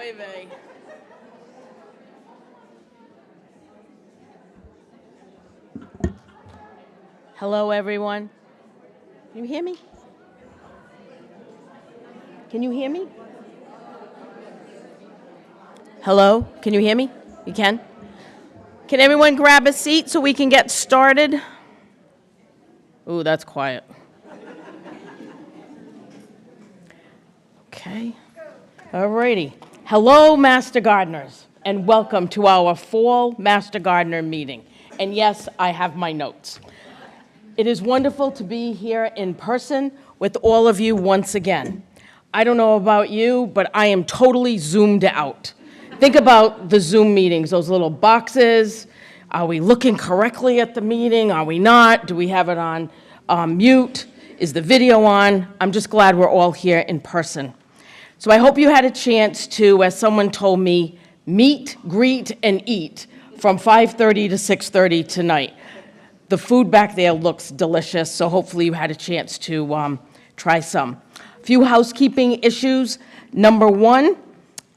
Oy vey. Hello, everyone. Can you hear me? Can you hear me? Hello? Can you hear me? You can? Can everyone grab a seat so we can get started? Ooh, that's quiet. Okay. All righty. Hello, Master Gardeners, and welcome to our fall Master Gardener meeting. And yes, I have my notes. It is wonderful to be here in person with all of you once again. I don't know about you, but I am totally zoomed out. Think about the Zoom meetings, those little boxes. Are we looking correctly at the meeting? Are we not? Do we have it on mute? Is the video on? I'm just glad we're all here in person. So I hope you had a chance to, as someone told me, meet, greet, and eat from 5:30 to 6:30 tonight. The food back there looks delicious, so hopefully you had a chance to try some. A few housekeeping issues. Number one,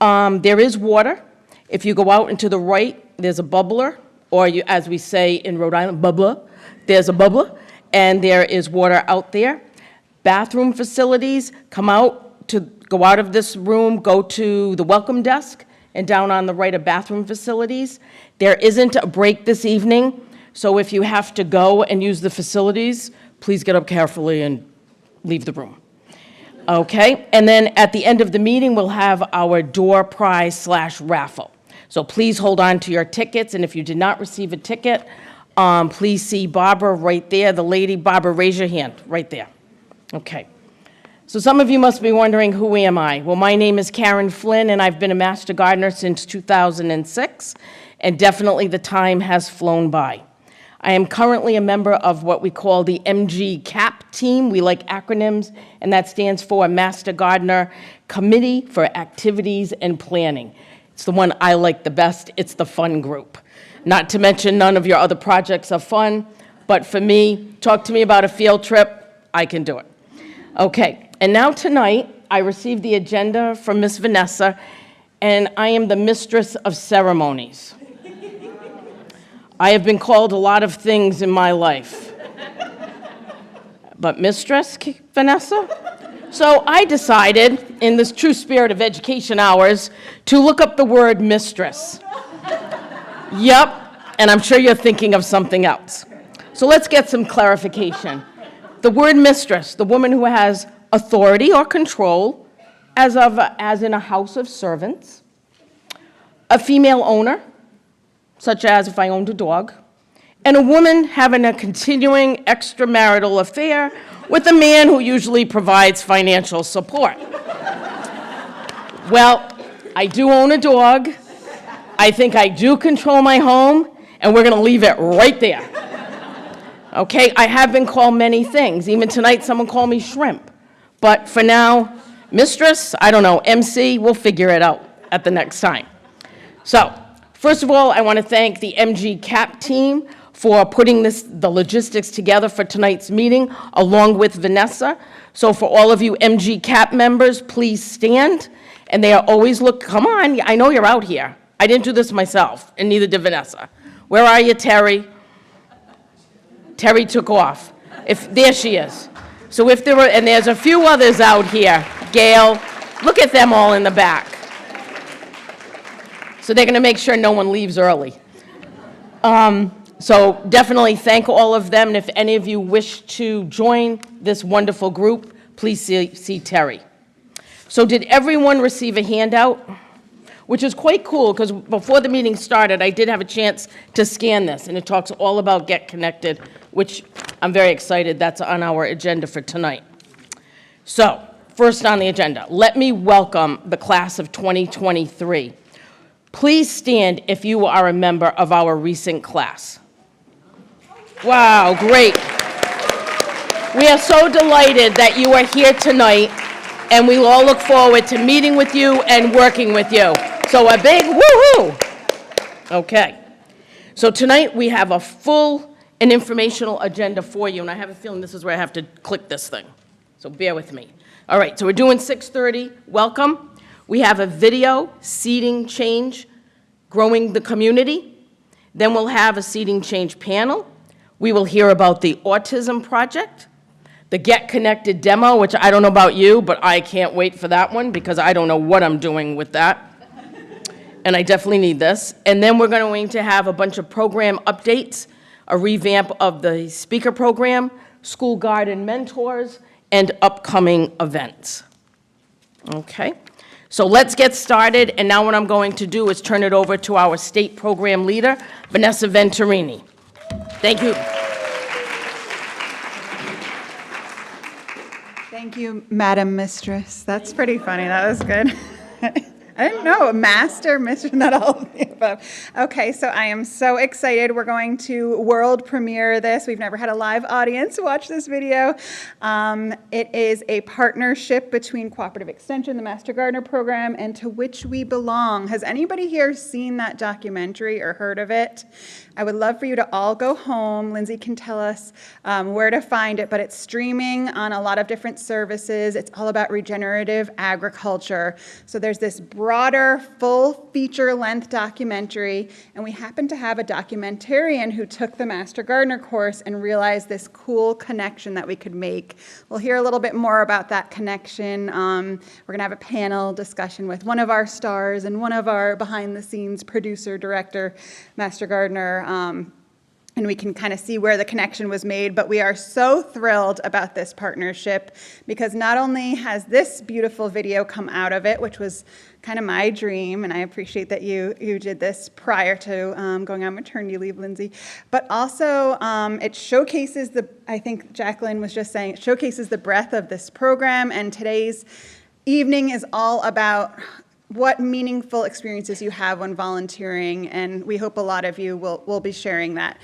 there is water. If you go out and to the right, there's a bubbler, or as we say in Rhode Island, bubbler. There's a bubbler, and there is water out there. Bathroom facilities, go out of this room, go to the welcome desk, and down on the right are bathroom facilities. There isn't a break this evening, so if you have to go and use the facilities, please get up carefully and leave the room. Okay, and then at the end of the meeting, we'll have our door prize/raffle. So please hold on to your tickets, and if you did not receive a ticket, please see Barbara right there. The lady, Barbara, raise your hand, right there. Okay. So some of you must be wondering, who am I? Well, my name is Karen Flynn, and I've been a Master Gardener since 2006, and definitely the time has flown by. I am currently a member of what we call the MG CAP team. We like acronyms, and that stands for Master Gardener Committee for Activities and Planning. It's the one I like the best. It's the fun group. Not to mention none of your other projects are fun, but for me, talk to me about a field trip, I can do it. Okay. And now tonight, I received the agenda from Miss Vanessa, and I am the mistress of ceremonies. I have been called a lot of things in my life. But mistress, Vanessa? So I decided, in this true spirit of education hours, to look up the word mistress. Yep, and I'm sure you're thinking of something else. So let's get some clarification. The word mistress, the woman who has authority or control, as in a house of servants, a female owner, such as if I owned a dog, and a woman having a continuing extramarital affair with a man who usually provides financial support. Well, I do own a dog, I think I do control my home, and we're gonna leave it right there. Okay, I have been called many things. Even tonight, someone called me shrimp. But for now, mistress, I don't know, MC, we'll figure it out at the next time. So, first of all, I want to thank the MG CAP team for putting the logistics together for tonight's meeting, along with Vanessa. So for all of you MG CAP members, please stand. And they are always come on, I know you're out here. I didn't do this myself, and neither did Vanessa. Where are you, Terry? Terry took off. There she is. So if there were, and there's a few others out here, Gail, look at them all in the back. So they're gonna make sure no one leaves early. So definitely thank all of them, and if any of you wish to join this wonderful group, please see Terry. So did everyone receive a handout? Which is quite cool, because before the meeting started, I did have a chance to scan this, and it talks all about Get Connected, which I'm very excited that's on our agenda for tonight. So, first on the agenda, let me welcome the class of 2023. Please stand if you are a member of our recent class. Wow, great. We are so delighted that you are here tonight, and we all look forward to meeting with you and working with you. So a big woo-hoo. Okay. So tonight we have a full and informational agenda for you, and I have a feeling this is where I have to click this thing. So bear with me. All right, so we're doing 6:30. Welcome. We have a video seating change, growing the community. Then we'll have a seating change panel. We will hear about the autism project, the Get Connected demo, which I don't know about you, but I can't wait for that one because I don't know what I'm doing with that. And I definitely need this. And then we're going to have a bunch of program updates, a revamp of the speaker program, school garden mentors, and upcoming events. Okay, so let's get started. And now what I'm going to do is turn it over to our state program leader, Vanessa Venturini. Thank you. Thank you, Madam Mistress. That's pretty funny. That was good. I didn't know, master, mistress, not all of the above. Okay, so I am so excited. We're going to world premiere this. We've never had a live audience watch this video. It is a partnership between Cooperative Extension, the Master Gardener Program, and To Which We Belong. Has anybody here seen that documentary or heard of it? I would love for you to all go home. Lindsay can tell us where to find it, but it's streaming on a lot of different services. It's all about regenerative agriculture. So there's this broader, full feature-length documentary, and we happen to have a documentarian who took the Master Gardener course and realized this cool connection that we could make. We'll hear a little bit more about that connection. We're going to have a panel discussion with one of our stars and one of our behind-the-scenes producer, director, Master Gardener, and we can kind of see where the connection was made. But we are so thrilled about this partnership because not only has this beautiful video come out of it, which was kind of my dream, and I appreciate that you did this prior to going on maternity leave, Lindsay, but also it showcases I think Jacqueline was just saying, it showcases the breadth of this program, and today's evening is all about what meaningful experiences you have when volunteering, and we hope a lot of you will be sharing that.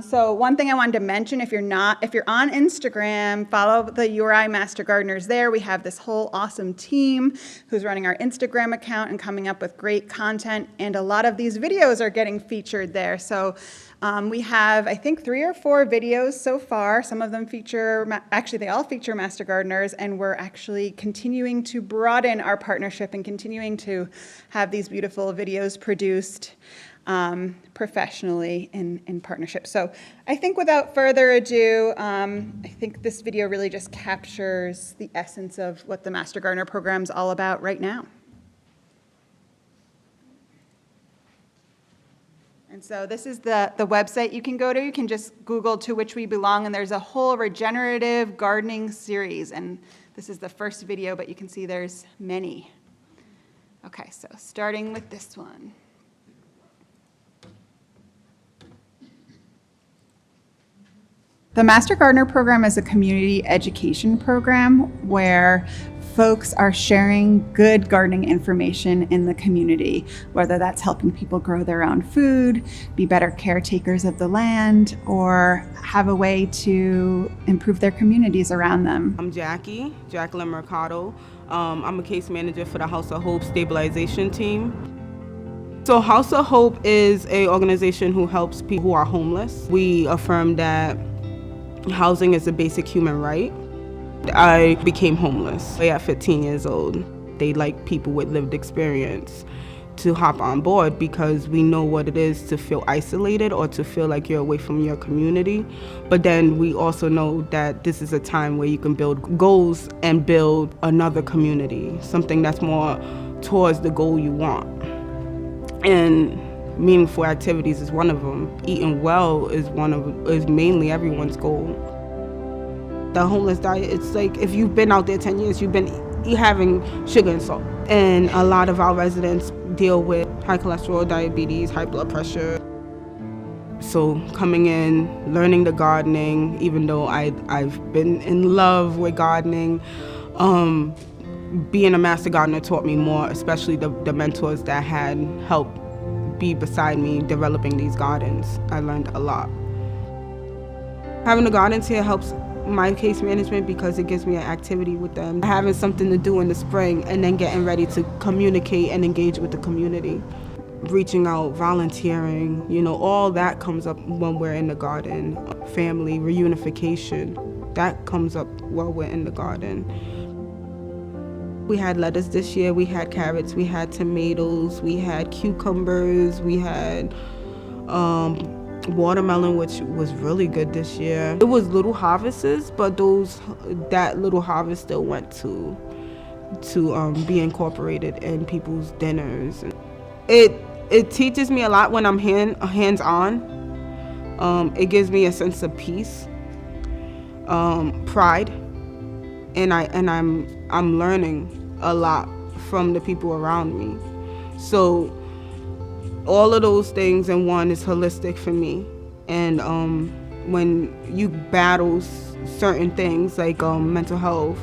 So one thing I wanted to mention, if you're on Instagram, follow the URI Master Gardeners there. We have this whole awesome team who's running our Instagram account and coming up with great content, and a lot of these videos are getting featured there. So we have, I think, 3 or 4 videos so far. Some of them actually they all feature Master Gardeners, and we're actually continuing to broaden our partnership and continuing to have these beautiful videos produced professionally in partnership. So I think without further ado, I think this video really just captures the essence of what the Master Gardener program is all about right now. And so this is the website you can go to. You can just Google To Which We Belong, and there's a whole regenerative gardening series. And this is the first video, but you can see there's many. Okay, so starting with this one. The Master Gardener program is a community education program where folks are sharing good gardening information in the community, whether that's helping people grow their own food, be better caretakers of the land, or have a way to improve their communities around them. I'm Jacqueline Mercado. I'm a case manager for the House of Hope stabilization team. So House of Hope is an organization who helps people who are homeless. We affirm that housing is a basic human right. I became homeless at 15 years old. They like people with lived experience to hop on board because we know what it is to feel isolated or to feel like you're away from your community. But then we also know that this is a time where you can build goals and build another community, something that's more towards the goal you want. And meaningful activities is one of them. Eating well is mainly everyone's goal. The homeless diet, it's like if you've been out there 10 years, you've been having sugar and salt. And a lot of our residents deal with high cholesterol, diabetes, high blood pressure. So coming in, learning the gardening, even though I've been in love with gardening, being a master gardener taught me more, especially the mentors that had helped be beside me developing these gardens. I learned a lot. Having the gardens here helps my case management because it gives me an activity with them. Having something to do in the spring and then getting ready to communicate and engage with the community. Reaching out, volunteering, all that comes up when we're in the garden. Family, reunification, that comes up while we're in the garden. We had lettuce this year, we had carrots, we had tomatoes, we had cucumbers, we had watermelon, which was really good this year. It was little harvests, but that little harvest still went to be incorporated in people's dinners. It teaches me a lot when I'm hands-on. It gives me a sense of peace, pride, and I'm learning a lot from the people around me. So all of those things in one is holistic for me. And when you battle certain things like mental health,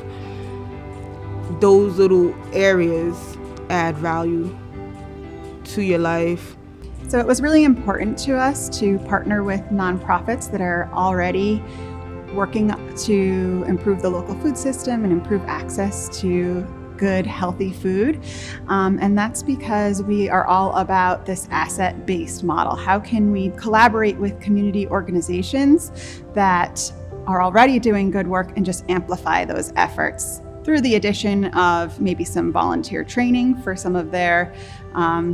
those little areas add value to your life. So it was really important to us to partner with nonprofits that are already working to improve the local food system and improve access to good, healthy food. And that's because we are all about this asset-based model. How can we collaborate with community organizations that are already doing good work and just amplify those efforts through the addition of maybe some volunteer training for some of their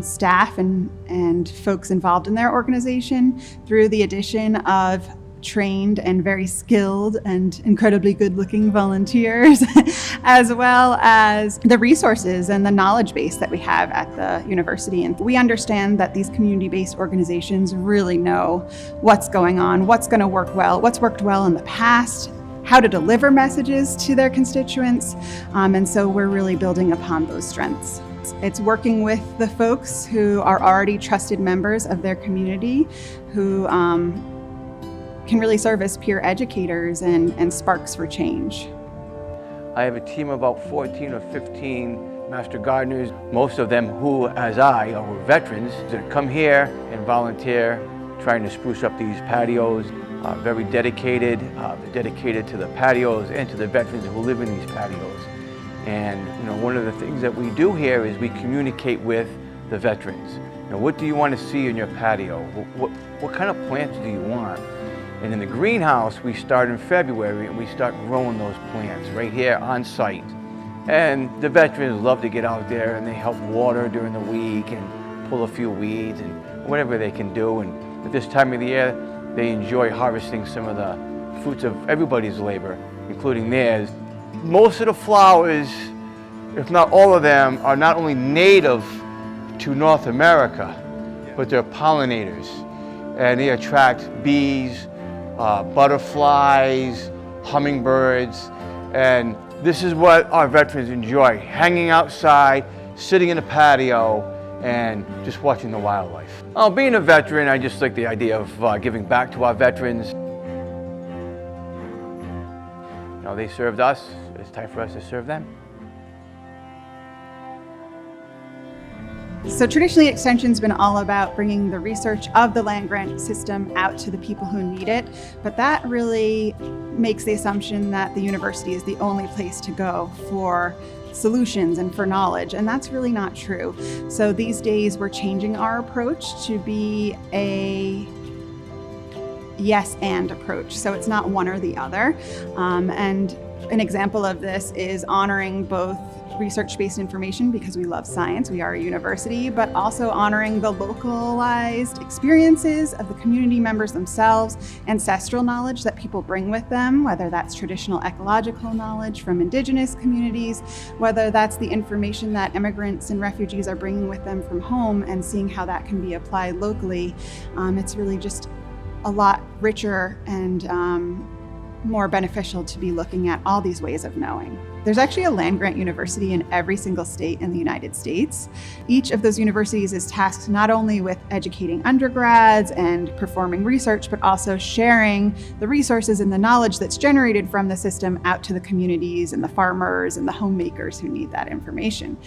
staff and folks involved in their organization, through the addition of trained and very skilled and incredibly good-looking volunteers, as well as the resources and the knowledge base that we have at the university. And we understand that these community-based organizations really know what's going on, what's going to work well, what's worked well in the past, how to deliver messages to their constituents. And so we're really building upon those strengths. It's working with the folks who are already trusted members of their community, who can really serve as peer educators and sparks for change. I have a team of about 14 or 15 Master Gardeners, most of them who, as I, are veterans that come here and volunteer, trying to spruce up these patios. Very dedicated, dedicated to the patios and to the veterans who live in these patios. And one of the things that we do here is we communicate with the veterans. What do you want to see in your patio? What kind of plants do you want? And in the greenhouse, we start in February and we start growing those plants right here on site. And the veterans love to get out there and they help water during the week and pull a few weeds and whatever they can do. And at this time of the year, they enjoy harvesting some of the fruits of everybody's labor, including theirs. Most of the flowers, if not all of them, are not only native to North America, but they're pollinators. And they attract bees, butterflies, hummingbirds, and this is what our veterans enjoy, hanging outside, sitting in a patio, and just watching the wildlife. Being a veteran, I just like the idea of giving back to our veterans. They served us, it's time for us to serve them. So traditionally, Extension's been all about bringing the research of the land grant system out to the people who need it, but that really makes the assumption that the university is the only place to go for solutions and for knowledge, and that's really not true. So these days, we're changing our approach to be a yes and approach. So it's not one or the other. And an example of this is honoring both research-based information because we love science, we are a university, but also honoring the localized experiences of the community members themselves, ancestral knowledge that people bring with them, whether that's traditional ecological knowledge from indigenous communities, whether that's the information that immigrants and refugees are bringing with them from home and seeing how that can be applied locally. It's really just a lot richer and more beneficial to be looking at all these ways of knowing. There's actually a land-grant university in every single state in the United States. Each of those universities is tasked not only with educating undergrads and performing research, but also sharing the resources and the knowledge that's generated from the system out to the communities and the farmers and the homemakers who need that information.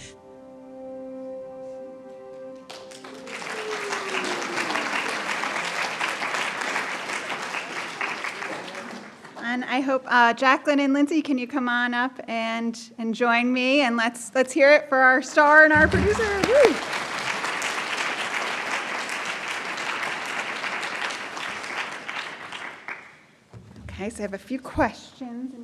And I hope Jacqueline and Lindsay, can you come on up and join me, and let's hear it for our star and our producer. Woo! Okay, so I have a few questions.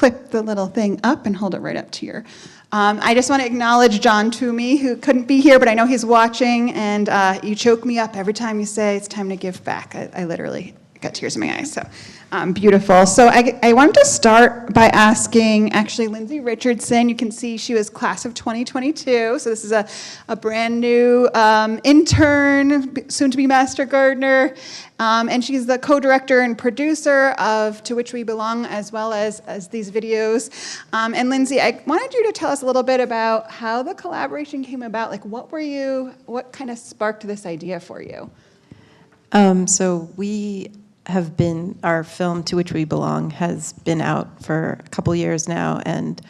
clip the little thing up and hold it right up to your. I just want to acknowledge John Toomey, who couldn't be here, but I know he's watching, and you choke me up every time you say it's time to give back. I literally got tears in my eyes, so beautiful. So I wanted to start by asking, actually, Lindsay Richardson. You can see she was class of 2022, so this is a brand new intern, soon to be master gardener, and she's the co-director and producer of To Which We Belong, as well as these videos. And Lindsay, I wanted you to tell us a little bit about how the collaboration came about. Like, what kind of sparked this idea for you? So we have been, our film To Which We Belong has been out for a couple years now, and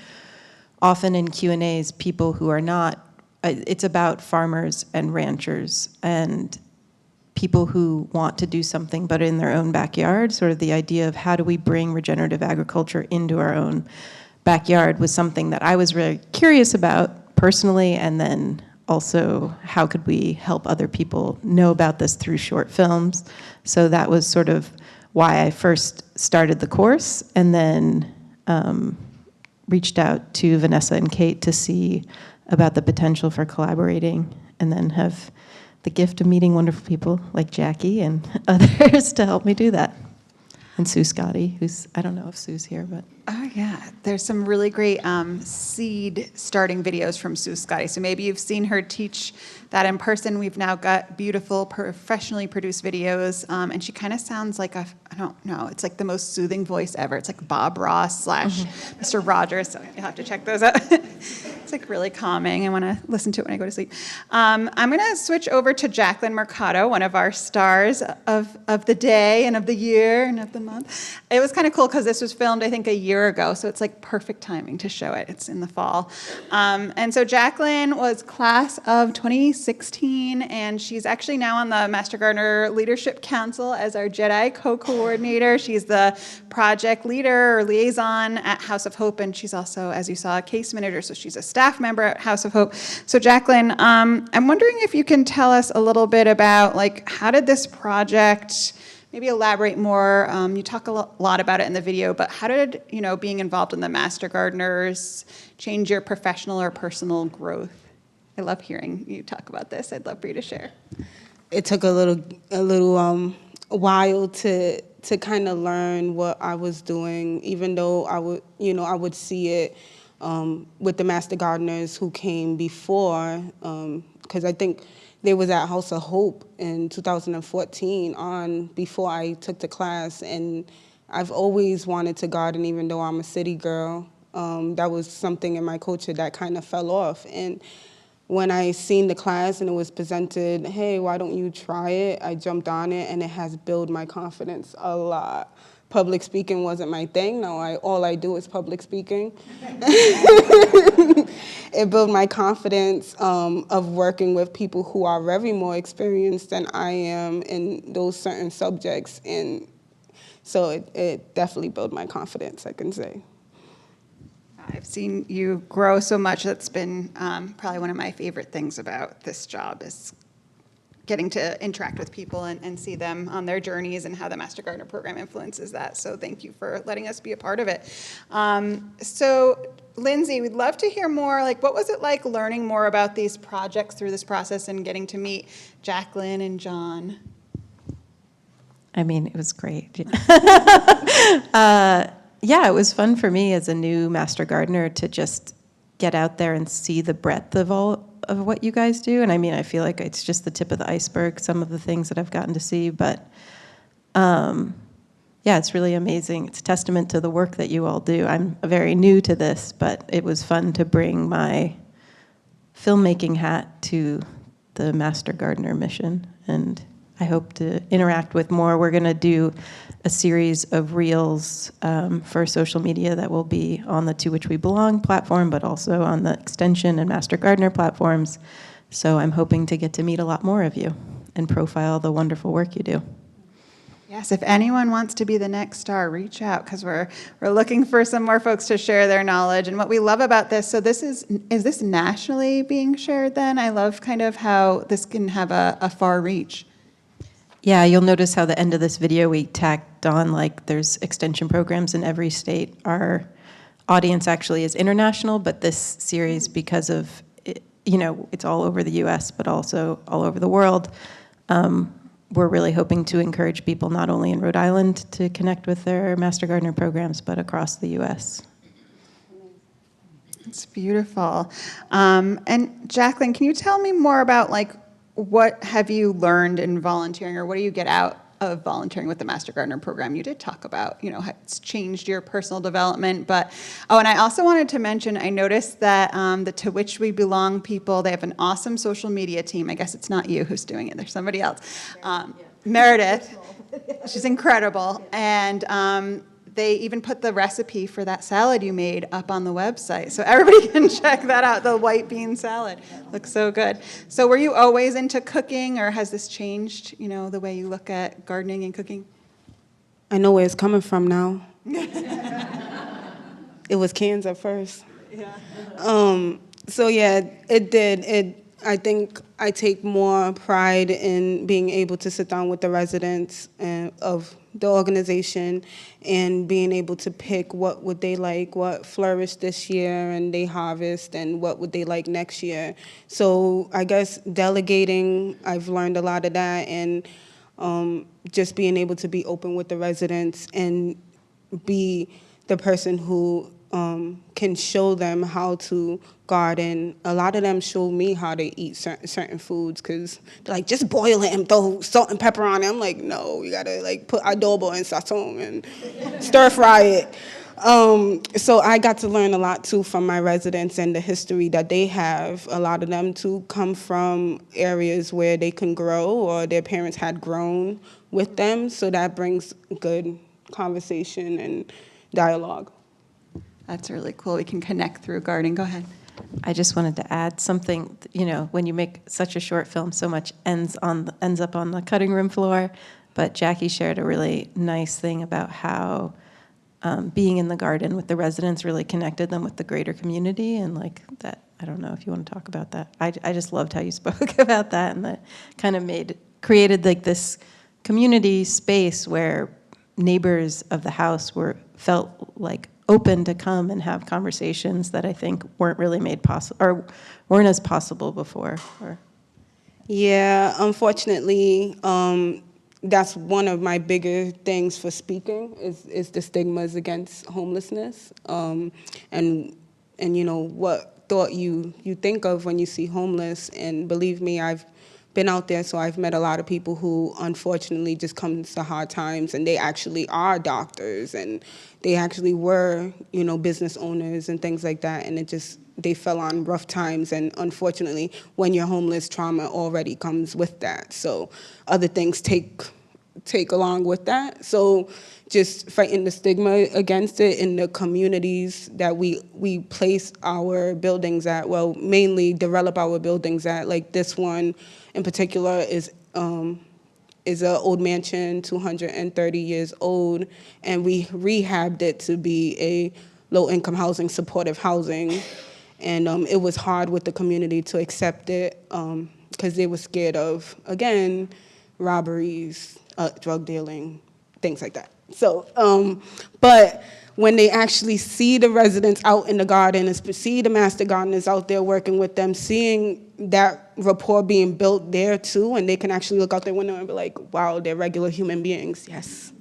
often in Q&As, people who are not, it's about farmers and ranchers and people who want to do something but in their own backyard. Sort of the idea of how do we bring regenerative agriculture into our own backyard was something that I was really curious about personally, and then also how could we help other people know about this through short films. So that was sort of why I first started the course, and then reached out to Vanessa and Kate to see about the potential for collaborating, and then have the gift of meeting wonderful people like Jackie and others to help me do that. And Sue Scotty, who's, I don't know if Sue's here, but. Oh, yeah. There's some really great seed starting videos from Sue Scotty. So maybe you've seen her teach that in person. We've now got beautiful, professionally produced videos. And she kind of sounds like I don't know, it's like the most soothing voice ever. It's like Bob Ross / Mr. Rogers. So you'll have to check those out. It's like really calming. I want to listen to it when I go to sleep. I'm going to switch over to Jacqueline Mercado, one of our stars of the day and of the year and of the month. It was kind of cool because this was filmed, I think, a year ago, so it's like perfect timing to show it. It's in the fall. And so Jacqueline was class of 2016, and she's actually now on the Master Gardener Leadership Council as our JEDI co-coordinator. She's the project leader or liaison at House of Hope, and she's also, as you saw, a case manager, so she's a staff member at House of Hope. So Jacqueline, I'm wondering if you can tell us a little bit about, like, how did this project, maybe elaborate more. You talk a lot about it in the video, but how did, being involved in the Master Gardeners change your professional or personal growth? I love hearing you talk about this. I'd love for you to share. It took a little while to kind of learn what I was doing, even though I would see it with the Master Gardeners who came before, because I think they was at House of Hope in 2014 before I took the class, and I've always wanted to garden even though I'm a city girl. That was something in my culture that kind of fell off. And when I seen the class and it was presented, hey, why don't you try it? I jumped on it, and it has built my confidence a lot. Public speaking wasn't my thing. Now all I do is public speaking. It built my confidence of working with people who are very more experienced than I am in those certain subjects. And so it definitely built my confidence, I can say. I've seen you grow so much. That's been probably one of my favorite things about this job is getting to interact with people and see them on their journeys and how the Master Gardener program influences that. So thank you for letting us be a part of it. So Lindsay, we'd love to hear more. Like, what was it like learning more about these projects through this process and getting to meet Jacqueline and John? I mean, it was great. Yeah, it was fun for me as a new Master Gardener to just get out there and see the breadth of all of what you guys do. And I mean, I feel like it's just the tip of the iceberg, some of the things that I've gotten to see. But yeah, it's really amazing. It's a testament to the work that you all do. I'm very new to this, but it was fun to bring my filmmaking hat to the Master Gardener mission. And I hope to interact with more. We're going to do a series of reels for social media that will be on the To Which We Belong platform, but also on the Extension and Master Gardener platforms. So I'm hoping to get to meet a lot more of you and profile the wonderful work you do. Yes, if anyone wants to be the next star, reach out, because we're looking for some more folks to share their knowledge. And what we love about this, so this is this nationally being shared then? I love kind of how this can have a far reach. Yeah, you'll notice how the end of this video we tacked on, like, there's extension programs in every state. Our audience actually is international, but this series, because of, it's all over the US, but also all over the world, we're really hoping to encourage people not only in Rhode Island to connect with their Master Gardener programs, but across the US. It's beautiful. And Jacqueline, can you tell me more about what have you learned in volunteering, or what do you get out of volunteering with the Master Gardener program? You did talk about, how it's changed your personal development, but, and I also wanted to mention, I noticed that the To Which We Belong people, they have an awesome social media team. I guess it's not you who's doing it, there's somebody else. Meredith, she's incredible, and they even put the recipe for that salad you made up on the website, so everybody can check that out, the white bean salad. Looks so good. So were you always into cooking, or has this changed, the way you look at gardening and cooking? I know where it's coming from now. It was cans at first. Yeah. So yeah, it did. I think I take more pride in being able to sit down with the residents of the organization and being able to pick what would they like, what flourished this year and they harvest, and what would they like next year. So I guess delegating, I've learned a lot of that, and just being able to be open with the residents and be the person who can show them how to garden. A lot of them show me how to eat certain foods, because they're like, just boil it and throw salt and pepper on it. I'm like, no, you gotta put adobo and sazon and stir fry it. So I got to learn a lot too from my residents and the history that they have. A lot of them too come from areas where they can grow, or their parents had grown with them. So that brings good conversation and dialogue. That's really cool. We can connect through gardening. Go ahead. I just wanted to add something, when you make such a short film, so much ends up on the cutting room floor, but Jackie shared a really nice thing about how being in the garden with the residents really connected them with the greater community, and that, I don't know if you want to talk about that. I just loved how you spoke about that, and that kind of created this community space where neighbors of the house felt open to come and have conversations that I think weren't really made possible, or weren't as possible before. Yeah, unfortunately, that's one of my bigger things for speaking is the stigmas against homelessness, and what thought you think of when you see homeless. And believe me, I've been out there, so I've met a lot of people who unfortunately just come to hard times, and they actually are doctors, and they actually were, business owners and things like that, and they fell on rough times. And unfortunately, when you're homeless, trauma already comes with that. So other things take along with that. So just fighting the stigma against it in the communities that we place our buildings at, well, mainly develop our buildings at, like this one in particular is an old mansion, 230 years old, and we rehabbed it to be a low-income housing, supportive housing. And it was hard with the community to accept it because they were scared of, again, robberies, drug dealing, things like that. So, but when they actually see the residents out in the garden and see the master gardeners out there working with them, seeing that rapport being built there too, and they can actually look out their window and be like, wow, they're regular human beings. Yes,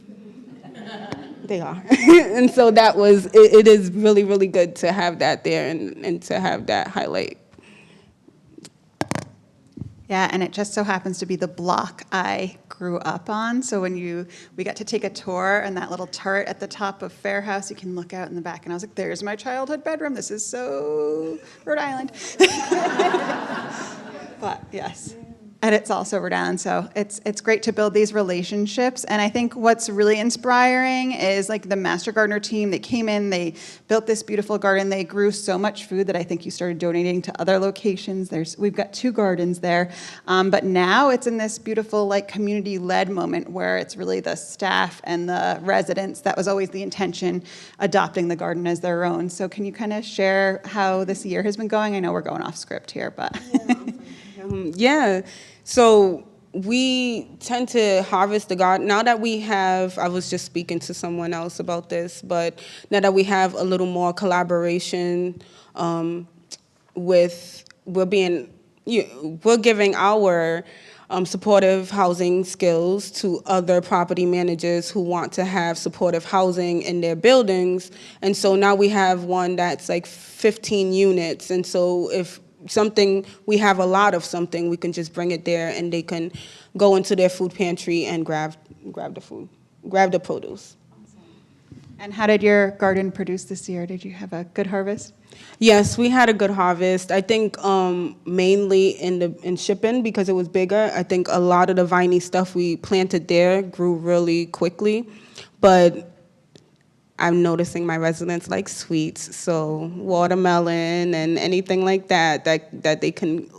they are. And so it is really, really good to have that there and to have that highlight. Yeah, and it just so happens to be the block I grew up on. So when we got to take a tour, and that little turret at the top of Fair House, you can look out in the back, and I was like, there's my childhood bedroom. This is so Rhode Island. But yes. And it's also Rhode Island, so it's great to build these relationships. And I think what's really inspiring is the Master Gardener team. They came in, they built this beautiful garden. They grew so much food that I think you started donating to other locations. We've got 2 gardens there, but now it's in this beautiful community-led moment where it's really the staff and the residents. That was always the intention, adopting the garden as their own. So can you kind of share how this year has been going? I know we're going off script here, but Yeah. So we tend to harvest the garden. Now that we have, I was just speaking to someone else about this, but now that we have a little more collaboration with, we're giving our supportive housing skills to other property managers who want to have supportive housing in their buildings. And so now we have one that's like 15 units. And so if we have a lot of something, we can just bring it there and they can go into their food pantry and grab the food, grab the produce. And how did your garden produce this year? Did you have a good harvest? Yes, we had a good harvest. I think mainly in shipping because it was bigger. I think a lot of the viney stuff we planted there grew really quickly, but I'm noticing my residents like sweets, so watermelon and anything like that they can,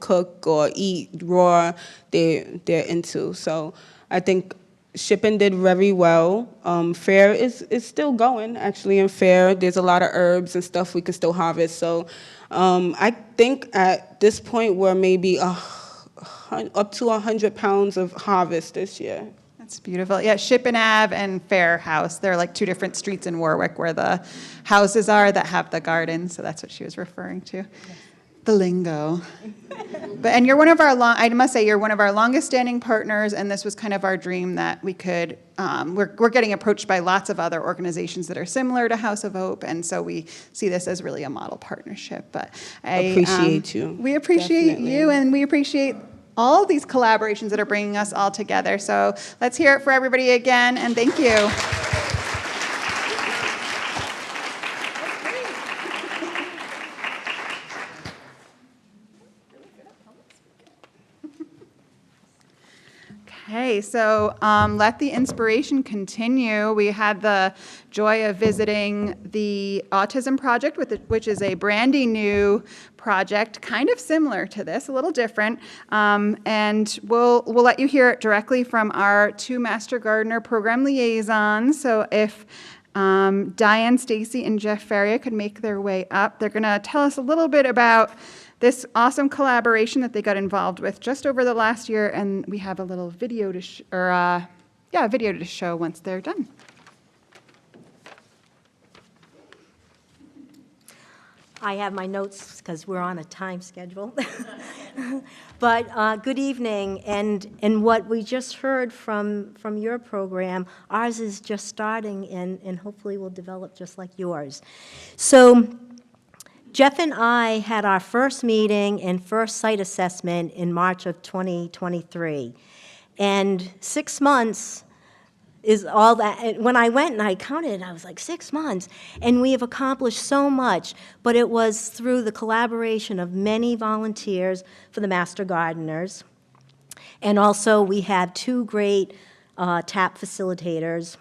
cook or eat raw, they're into. So I think shipping did very well. Fair is still going, actually, in Fair. There's a lot of herbs and stuff we can still harvest. So I think at this point we're maybe up to 100 pounds of harvest this year. That's beautiful. Yeah, Shippen Ave and Fair House. They're like two different streets in Warwick where the houses are that have the gardens. So that's what she was referring to. Yes. The lingo. And you're one of our I must say, you're one of our longest standing partners, and this was kind of our dream that we could, we're getting approached by lots of other organizations that are similar to House of Hope, and so we see this as really a model partnership. But I appreciate you. We appreciate Definitely. you, and we appreciate all these collaborations that are bringing us all together. So let's hear it for everybody again, and thank you. Okay, so let the inspiration continue. We had the joy of visiting the Autism Project, which is a brandy new project, kind of similar to this, a little different. And we'll let you hear it directly from our two Master Gardener program liaisons. So if Diane, Stacy, and Jeff Faria could make their way up, they're going to tell us a little bit about this awesome collaboration that they got involved with just over the last year, and we have a little video to video to show once they're done. I have my notes because we're on a time schedule. But good evening, and what we just heard from your program, ours is just starting, and hopefully will develop just like yours. So Jeff and I had our first meeting and first site assessment in March of 2023. And 6 months is all that. When I went and I counted, I was like, 6 months. And we have accomplished so much, but it was through the collaboration of many volunteers for the Master Gardeners. And also we have two great TAP facilitators,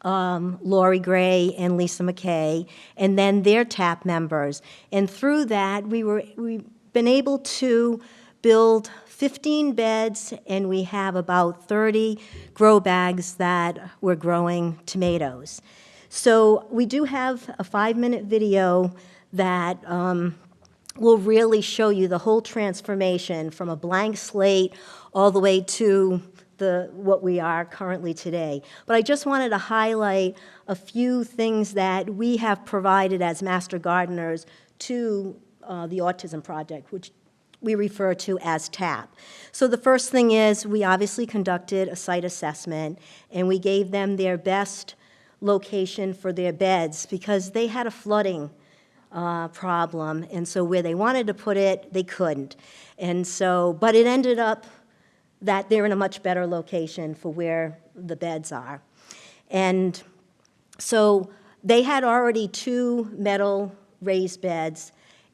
Lori Gray and Lisa McKay, and then their TAP members. And through that, we've been able to build 15 beds, and we have about 30 grow bags that we're growing tomatoes. So we do have a 5-minute video that will really show you the whole transformation from a blank slate all the way to what we are currently today. But I just wanted to highlight a few things that we have provided as Master Gardeners to the Autism Project, which we refer to as TAP. So the first thing is we obviously conducted a site assessment, and we gave them their best location for their beds because they had a flooding problem, and so where they wanted to put it, they couldn't. And so, but it ended up that they're in a much better location for where the beds are. And so they had already 2 metal raised beds,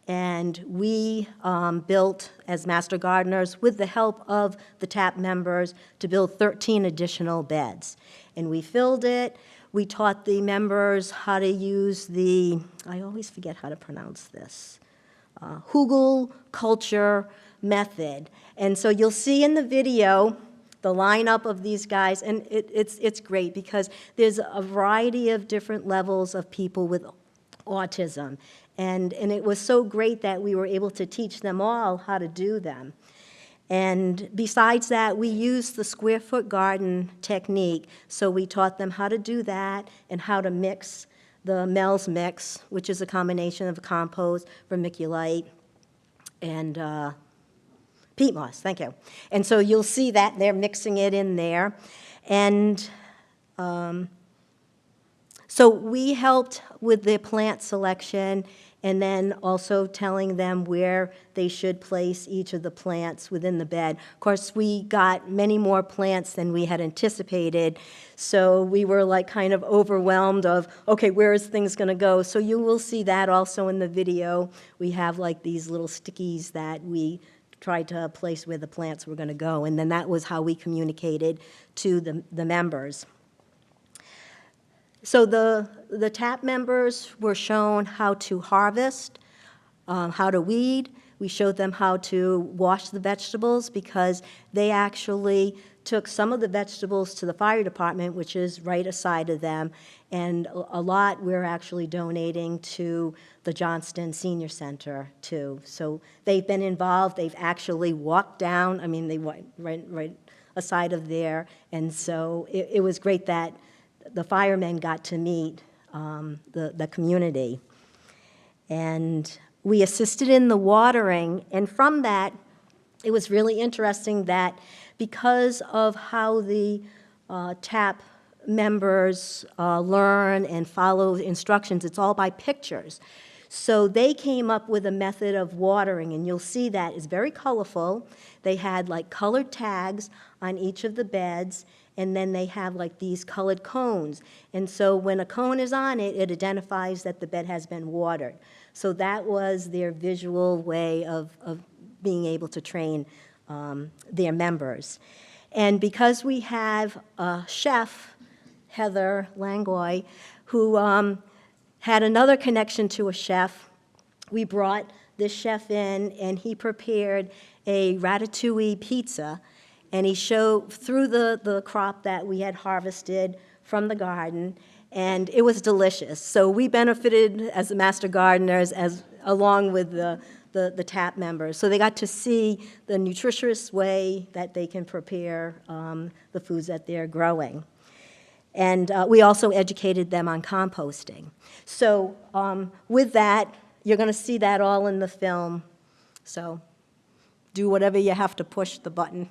and we built, as Master Gardeners, with the help of the TAP members, to build 13 additional beds. And we filled it. We taught the members how to use I always forget how to pronounce this, Hugel culture method. And so you'll see in the video the lineup of these guys, and it's great because there's a variety of different levels of people with autism. And it was so great that we were able to teach them all how to do them. And besides that, we used the square foot garden technique. So we taught them how to do that and how to mix the Mel's mix, which is a combination of compost, vermiculite, and peat moss, thank you. And so you'll see that they're mixing it in there. And so we helped with their plant selection and then also telling them where they should place each of the plants within the bed. Of course, we got many more plants than we had anticipated, so we were like kind of overwhelmed of, okay, where is things gonna go? So you will see that also in the video. We have like these little stickies that we tried to place where the plants were gonna go, and then that was how we communicated to the members. So the TAP members were shown how to harvest, how to weed. We showed them how to wash the vegetables because they actually took some of the vegetables to the fire department, which is right aside of them, and a lot we're actually donating to the Johnston Senior Center too. So they've been involved. They've actually walked down. I mean, they went right aside of there, and so it was great that the firemen got to meet the community. And we assisted in the watering, and from that, it was really interesting that because of how the TAP members learn and follow instructions, it's all by pictures. So they came up with a method of watering, and you'll see that it's very colorful. They had like colored tags on each of the beds, and then they have like these colored cones. And so when a cone is on it, it identifies that the bed has been watered. So that was their visual way of being able to train their members. And because we have a chef, Heather Langoy, who had another connection to a chef, we brought this chef in, and he prepared a ratatouille pizza. And he showed through the crop that we had harvested from the garden, and it was delicious. So we benefited as the master gardeners along with the TAP members. So they got to see the nutritious way that they can prepare the foods that they're growing. And we also educated them on composting. So with that, you're going to see that all in the film. So do whatever you have to push the button.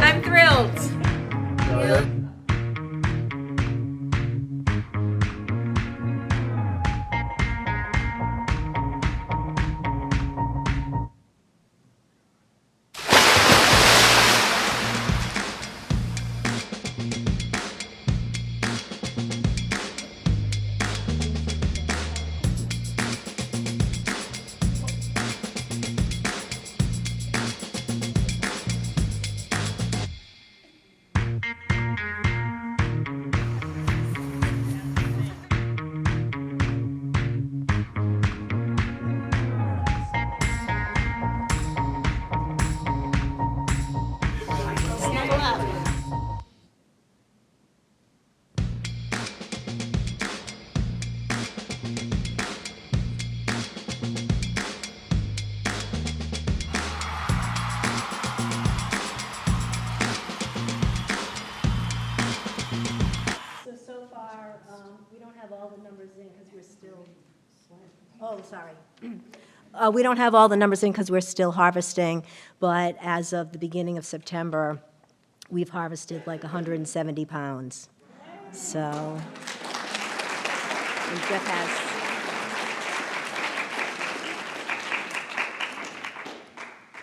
I'm thrilled. So far, we don't have all the numbers in because we're still, oh, sorry. We don't have all the numbers in because we're still harvesting, but as of the beginning of September, we've harvested like 170 pounds. So, and Jeff has.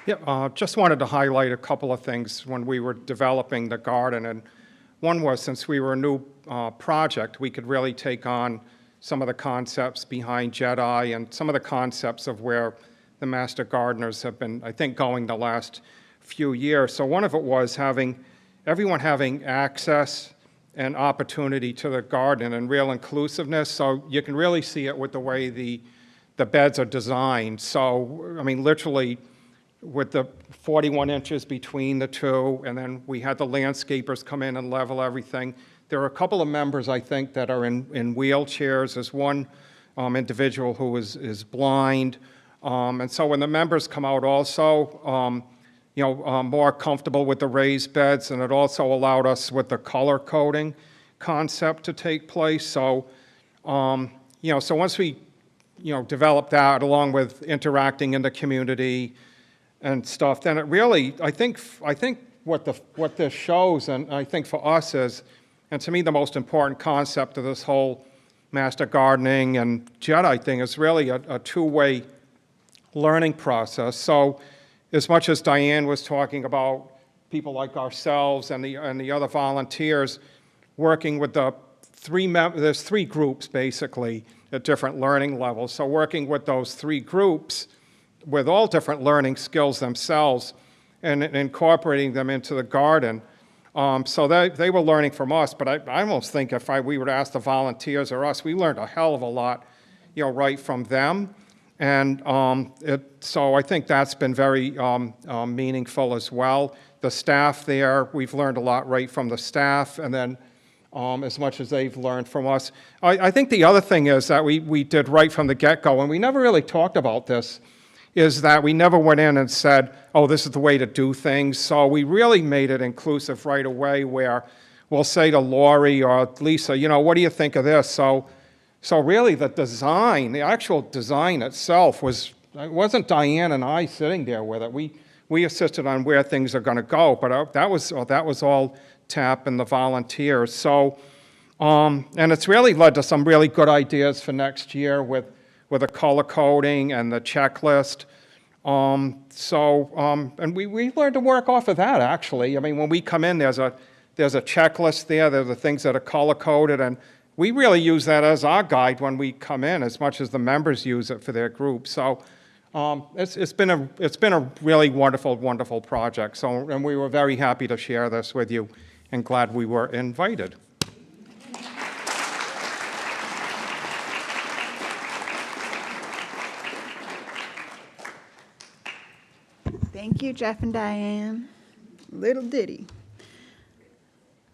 Yeah, just wanted to highlight a couple of things when we were developing the garden. And one was, since we were a new project, we could really take on some of the concepts behind Jedi and some of the concepts of where the Master Gardeners have been, I think, going the last few years. So one of it was everyone having access and opportunity to the garden and real inclusiveness. So you can really see it with the way the beds are designed. So, I mean, literally, with the 41 inches between the two, and then we had the landscapers come in and level everything. There are a couple of members, I think, that are in wheelchairs. There's one individual who is blind. And so when the members come out also, more comfortable with the raised beds, and it also allowed us with the color coding concept to take place. So, so once we, developed that along with interacting in the community and stuff, then it really, I think what this shows, and I think for us is, and to me the most important concept of this whole Master Gardening and Jedi thing is really a two-way learning process. So as much as Diane was talking about people like ourselves and the other volunteers working with there's three groups basically at different learning levels. So working with those three groups with all different learning skills themselves and incorporating them into the garden. So they were learning from us, but I almost think if we were to ask the volunteers or us, we learned a hell of a lot, right from them. And so I think that's been very meaningful as well. The staff there, we've learned a lot right from the staff, and then as much as they've learned from us. I think the other thing is that we did right from the get-go, and we never really talked about this, is that we never went in and said, oh, this is the way to do things. So we really made it inclusive right away, where we'll say to Lori or Lisa, what do you think of this? So really the design, the actual design itself it wasn't Diane and I sitting there with it. We assisted on where things are going to go, but that was all TAP and the volunteers. So, and it's really led to some really good ideas for next year with the color coding and the checklist. And we learned to work off of that, actually. I mean, when we come in, there's a checklist there. There's the things that are color coded, and we really use that as our guide when we come in, as much as the members use it for their group. So It's been a really wonderful project. So, and we were very happy to share this with you, and glad we were invited. Thank you, Jeff and Diane. Little ditty.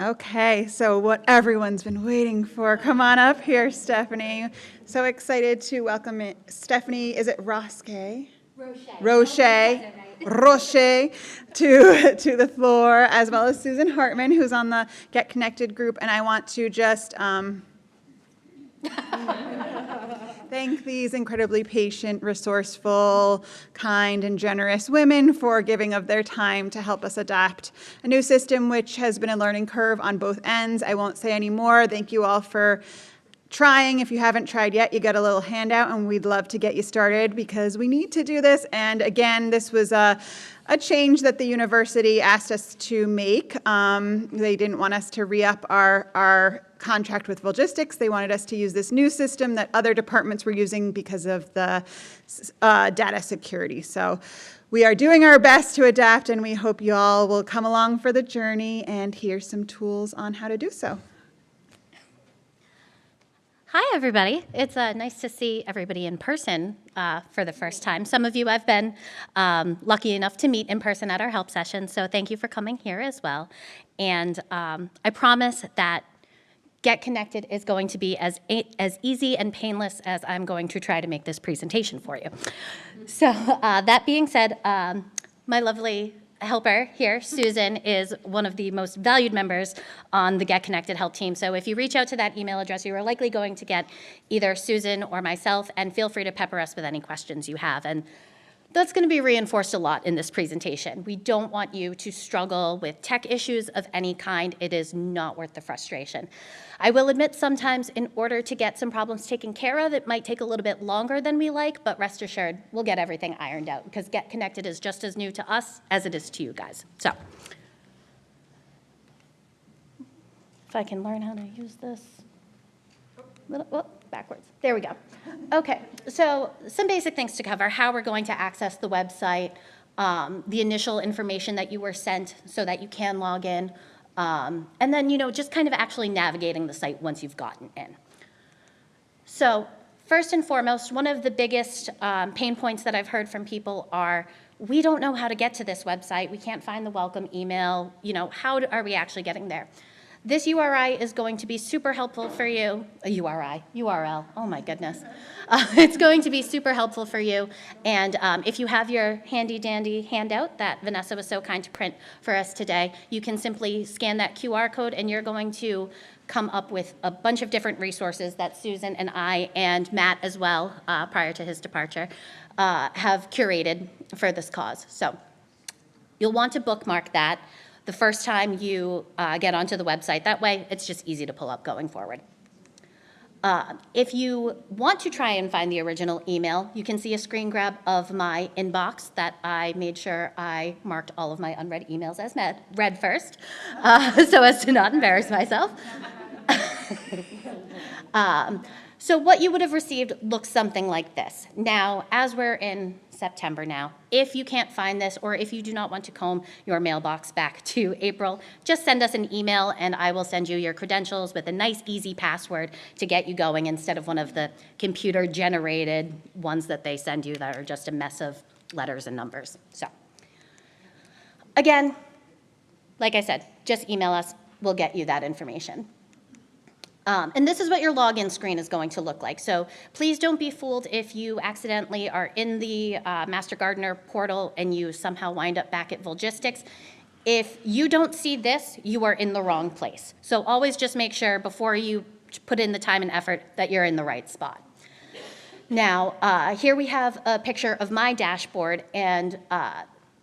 Okay, so what everyone's been waiting for. Come on up here, Stephanie. So excited to welcome Stephanie, is it Roche? Roche to the floor, as well as Susan Hartman, who's on the Get Connected group. And I want to just thank these incredibly patient, resourceful, kind, and generous women for giving of their time to help us adapt a new system, which has been a learning curve on both ends. I won't say any more. Thank you all for trying. If you haven't tried yet, you get a little handout, and we'd love to get you started because we need to do this. And again, this was a change that the university asked us to make. They didn't want us to re-up our contract with Logistics. They wanted us to use this new system that other departments were using because of the data security. So we are doing our best to adapt, and we hope you all will come along for the journey and hear some tools on how to do so. Hi, everybody. It's nice to see everybody in person for the first time. Some of you I've been lucky enough to meet in person at our help session, so thank you for coming here as well. And I promise that Get Connected is going to be as easy and painless as I'm going to try to make this presentation for you. So that being said, my lovely helper here, Susan, is one of the most valued members on the Get Connected help team. So if you reach out to that email address, you are likely going to get either Susan or myself, and feel free to pepper us with any questions you have. And that's going to be reinforced a lot in this presentation. We don't want you to struggle with tech issues of any kind. It is not worth the frustration. I will admit sometimes in order to get some problems taken care of, it might take a little bit longer than we like, but rest assured, we'll get everything ironed out because Get Connected is just as new to us as it is to you guys. So if I can learn how to use this. Backwards. There we go. Okay, so some basic things to cover: how we're going to access the website, the initial information that you were sent so that you can log in, and then, just kind of actually navigating the site once you've gotten in. So first and foremost, one of the biggest pain points that I've heard from people are, we don't know how to get to this website. We can't find the welcome email. How are we actually getting there? This URI is going to be super helpful for you. URL, oh my goodness. It's going to be super helpful for you. And if you have your handy dandy handout that Vanessa was so kind to print for us today, you can simply scan that QR code and you're going to come up with a bunch of different resources that Susan and I and Matt as well, prior to his departure, have curated for this cause. So you'll want to bookmark that the first time you get onto the website. That way, it's just easy to pull up going forward. If you want to try and find the original email, you can see a screen grab of my inbox that I made sure I marked all of my unread emails as read first, so as to not embarrass myself. So what you would have received looks something like this. Now, as we're in September now, if you can't find this, or if you do not want to comb your mailbox back to April, just send us an email and I will send you your credentials with a nice, easy password to get you going, instead of one of the computer-generated ones that they send you that are just a mess of letters and numbers. So, again, like I said, just email us. We'll get you that information. And this is what your login screen is going to look like. So please don't be fooled if you accidentally are in the Master Gardener portal and you somehow wind up back at Volgistics. If you don't see this, you are in the wrong place. So always just make sure before you put in the time and effort that you're in the right spot. Now, here we have a picture of my dashboard, and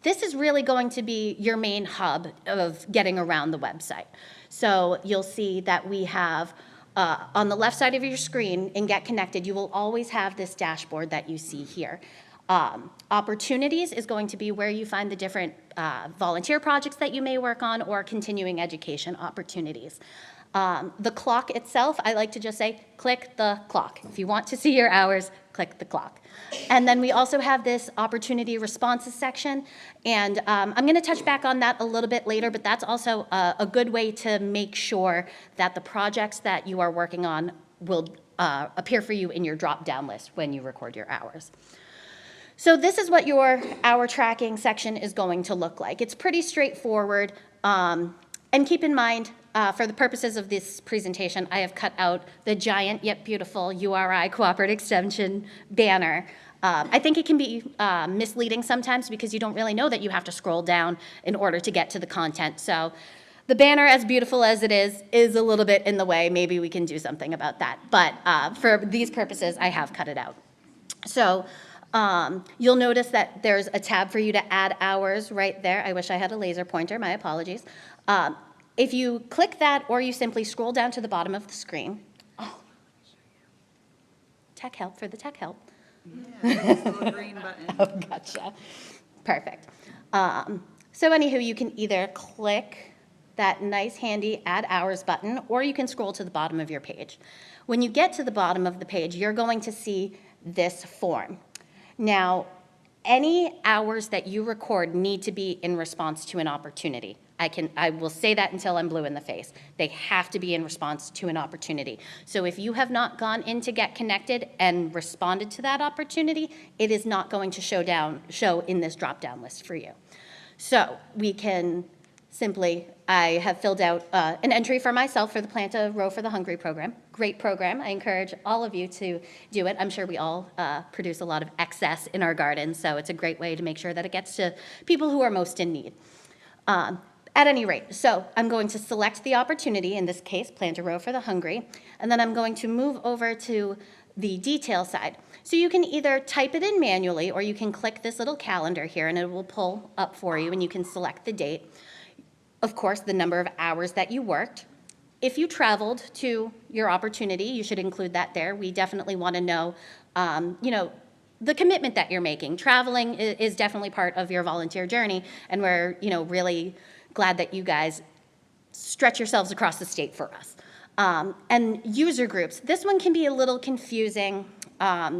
this is really going to be your main hub of getting around the website. So you'll see that we have on the left side of your screen in Get Connected, you will always have this dashboard that you see here. Opportunities is going to be where you find the different volunteer projects that you may work on or continuing education opportunities. The clock itself, I like to just say, click the clock. If you want to see your hours, click the clock. And then we also have this opportunity responses section, and I'm going to touch back on that a little bit later, but that's also a good way to make sure that the projects that you are working on will appear for you in your drop-down list when you record your hours. So this is what your hour tracking section is going to look like. It's pretty straightforward, and keep in mind, for the purposes of this presentation, I have cut out the giant yet beautiful URI Cooperative Extension banner. I think it can be misleading sometimes because you don't really know that you have to scroll down in order to get to the content. So the banner, as beautiful as it is a little bit in the way. Maybe we can do something about that. But for these purposes, I have cut it out. So you'll notice that there's a tab for you to add hours right there. I wish I had a laser pointer, my apologies. If you click that or you simply scroll down to the bottom of the screen, tech help for the tech help. Yeah, this little green button. Oh, gotcha. Perfect. So anywho, you can either click that nice handy add hours button or you can scroll to the bottom of your page. When you get to the bottom of the page, you're going to see this form. Now, any hours that you record need to be in response to an opportunity. I will say that until I'm blue in the face. They have to be in response to an opportunity. So if you have not gone in to get connected and responded to that opportunity, it is not going to show in this drop-down list for you. So we can simply, I have filled out an entry for myself for the Plant a Row for the Hungry program. Great program. I encourage all of you to do it. I'm sure we all produce a lot of excess in our gardens, so it's a great way to make sure that it gets to people who are most in need. At any rate, so I'm going to select the opportunity, in this case, Plant a Row for the Hungry, and then I'm going to move over to the detail side. So you can either type it in manually or you can click this little calendar here and it will pull up for you and you can select the date. Of course, the number of hours that you worked. If you traveled to your opportunity, you should include that there. We definitely want to know, the commitment that you're making. Traveling is definitely part of your volunteer journey, and we're, really glad that you guys stretch yourselves across the state for us. And user groups. This one can be a little confusing.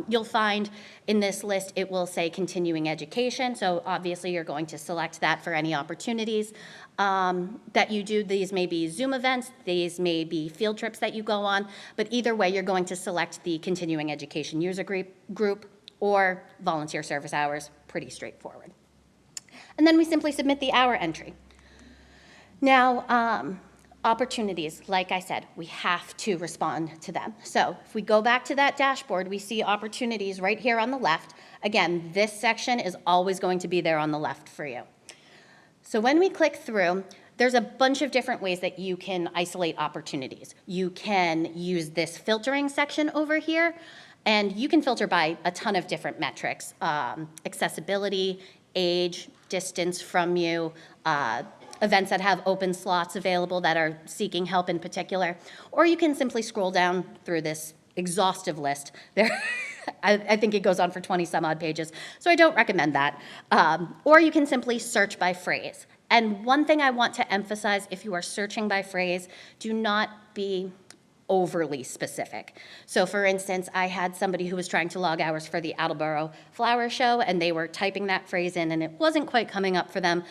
You'll find in this list it will say continuing education, so obviously you're going to select that for any opportunities that you do. These may be Zoom events, these may be field trips that you go on, but either way you're going to select the continuing education user group or volunteer service hours. Pretty straightforward. And then we simply submit the hour entry. Now, opportunities, like I said, we have to respond to them. So if we go back to that dashboard, we see opportunities right here on the left. Again, this section is always going to be there on the left for you. So when we click through, there's a bunch of different ways that you can isolate opportunities. You can use this filtering section over here, and you can filter by a ton of different metrics, accessibility, age, distance from you, events that have open slots available that are seeking help in particular, or you can simply scroll down through this exhaustive list. There, I think it goes on for 20 some odd pages, so I don't recommend that. Or you can simply search by phrase. And one thing I want to emphasize, if you are searching by phrase, do not be overly specific. So for instance, I had somebody who was trying to log hours for the Attleboro Flower Show, and they were typing that phrase in, and it wasn't quite coming up for them.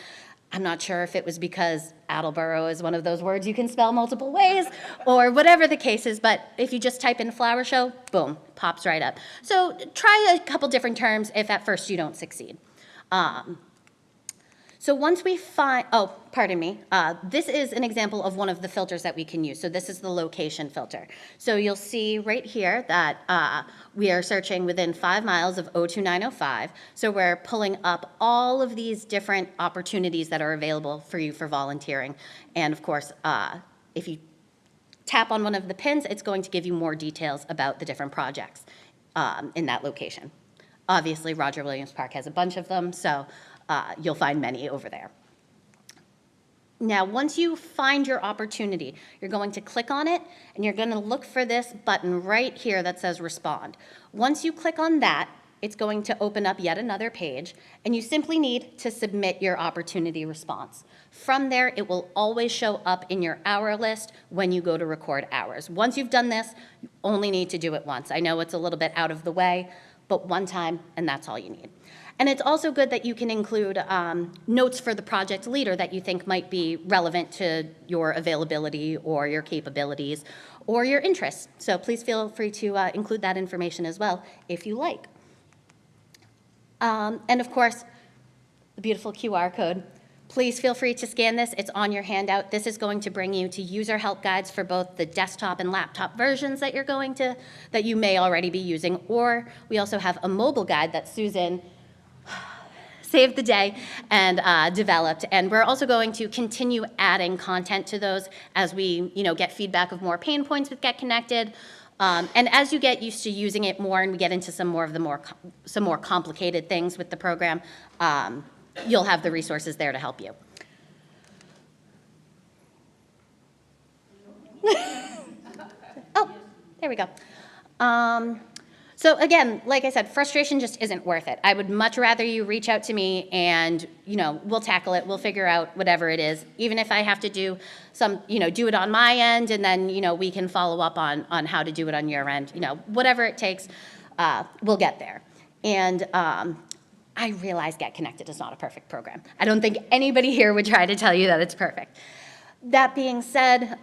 I'm not sure if it was because Attleboro is one of those words you can spell multiple ways or whatever the case is, but if you just type in flower show, boom, pops right up. So try a couple different terms if at first you don't succeed. So once we find, this is an example of one of the filters that we can use. So this is the location filter. So you'll see right here that we are searching within 5 miles of 02905. So we're pulling up all of these different opportunities that are available for you for volunteering. And of course, if you tap on one of the pins, it's going to give you more details about the different projects in that location. Obviously, Roger Williams Park has a bunch of them, so you'll find many over there. Now, once you find your opportunity, you're going to click on it, and you're going to look for this button right here that says Respond. Once you click on that, it's going to open up yet another page, and you simply need to submit your opportunity response. From there, it will always show up in your hour list when you go to record hours. Once you've done this, you only need to do it once. I know it's a little bit out of the way, but one time, and that's all you need. And it's also good that you can include notes for the project leader that you think might be relevant to your availability or your capabilities or your interests. So please feel free to include that information as well if you like. And of course, the beautiful QR code. Please feel free to scan this. It's on your handout. This is going to bring you to user help guides for both the desktop and laptop versions that you may already be using, or we also have a mobile guide that Susan saved the day and developed. And we're also going to continue adding content to those as we get feedback of more pain points with Get Connected. And as you get used to using it more and we get into some more complicated things with the program, you'll have the resources there to help you. Oh, there we go. So again, like I said, frustration just isn't worth it. I would much rather you reach out to me and, we'll tackle it. We'll figure out whatever it is. Even if I have to do do it on my end and then, we can follow up on how to do it on your end. Whatever it takes, we'll get there. And I realize Get Connected is not a perfect program. I don't think anybody here would try to tell you that it's perfect. That being said,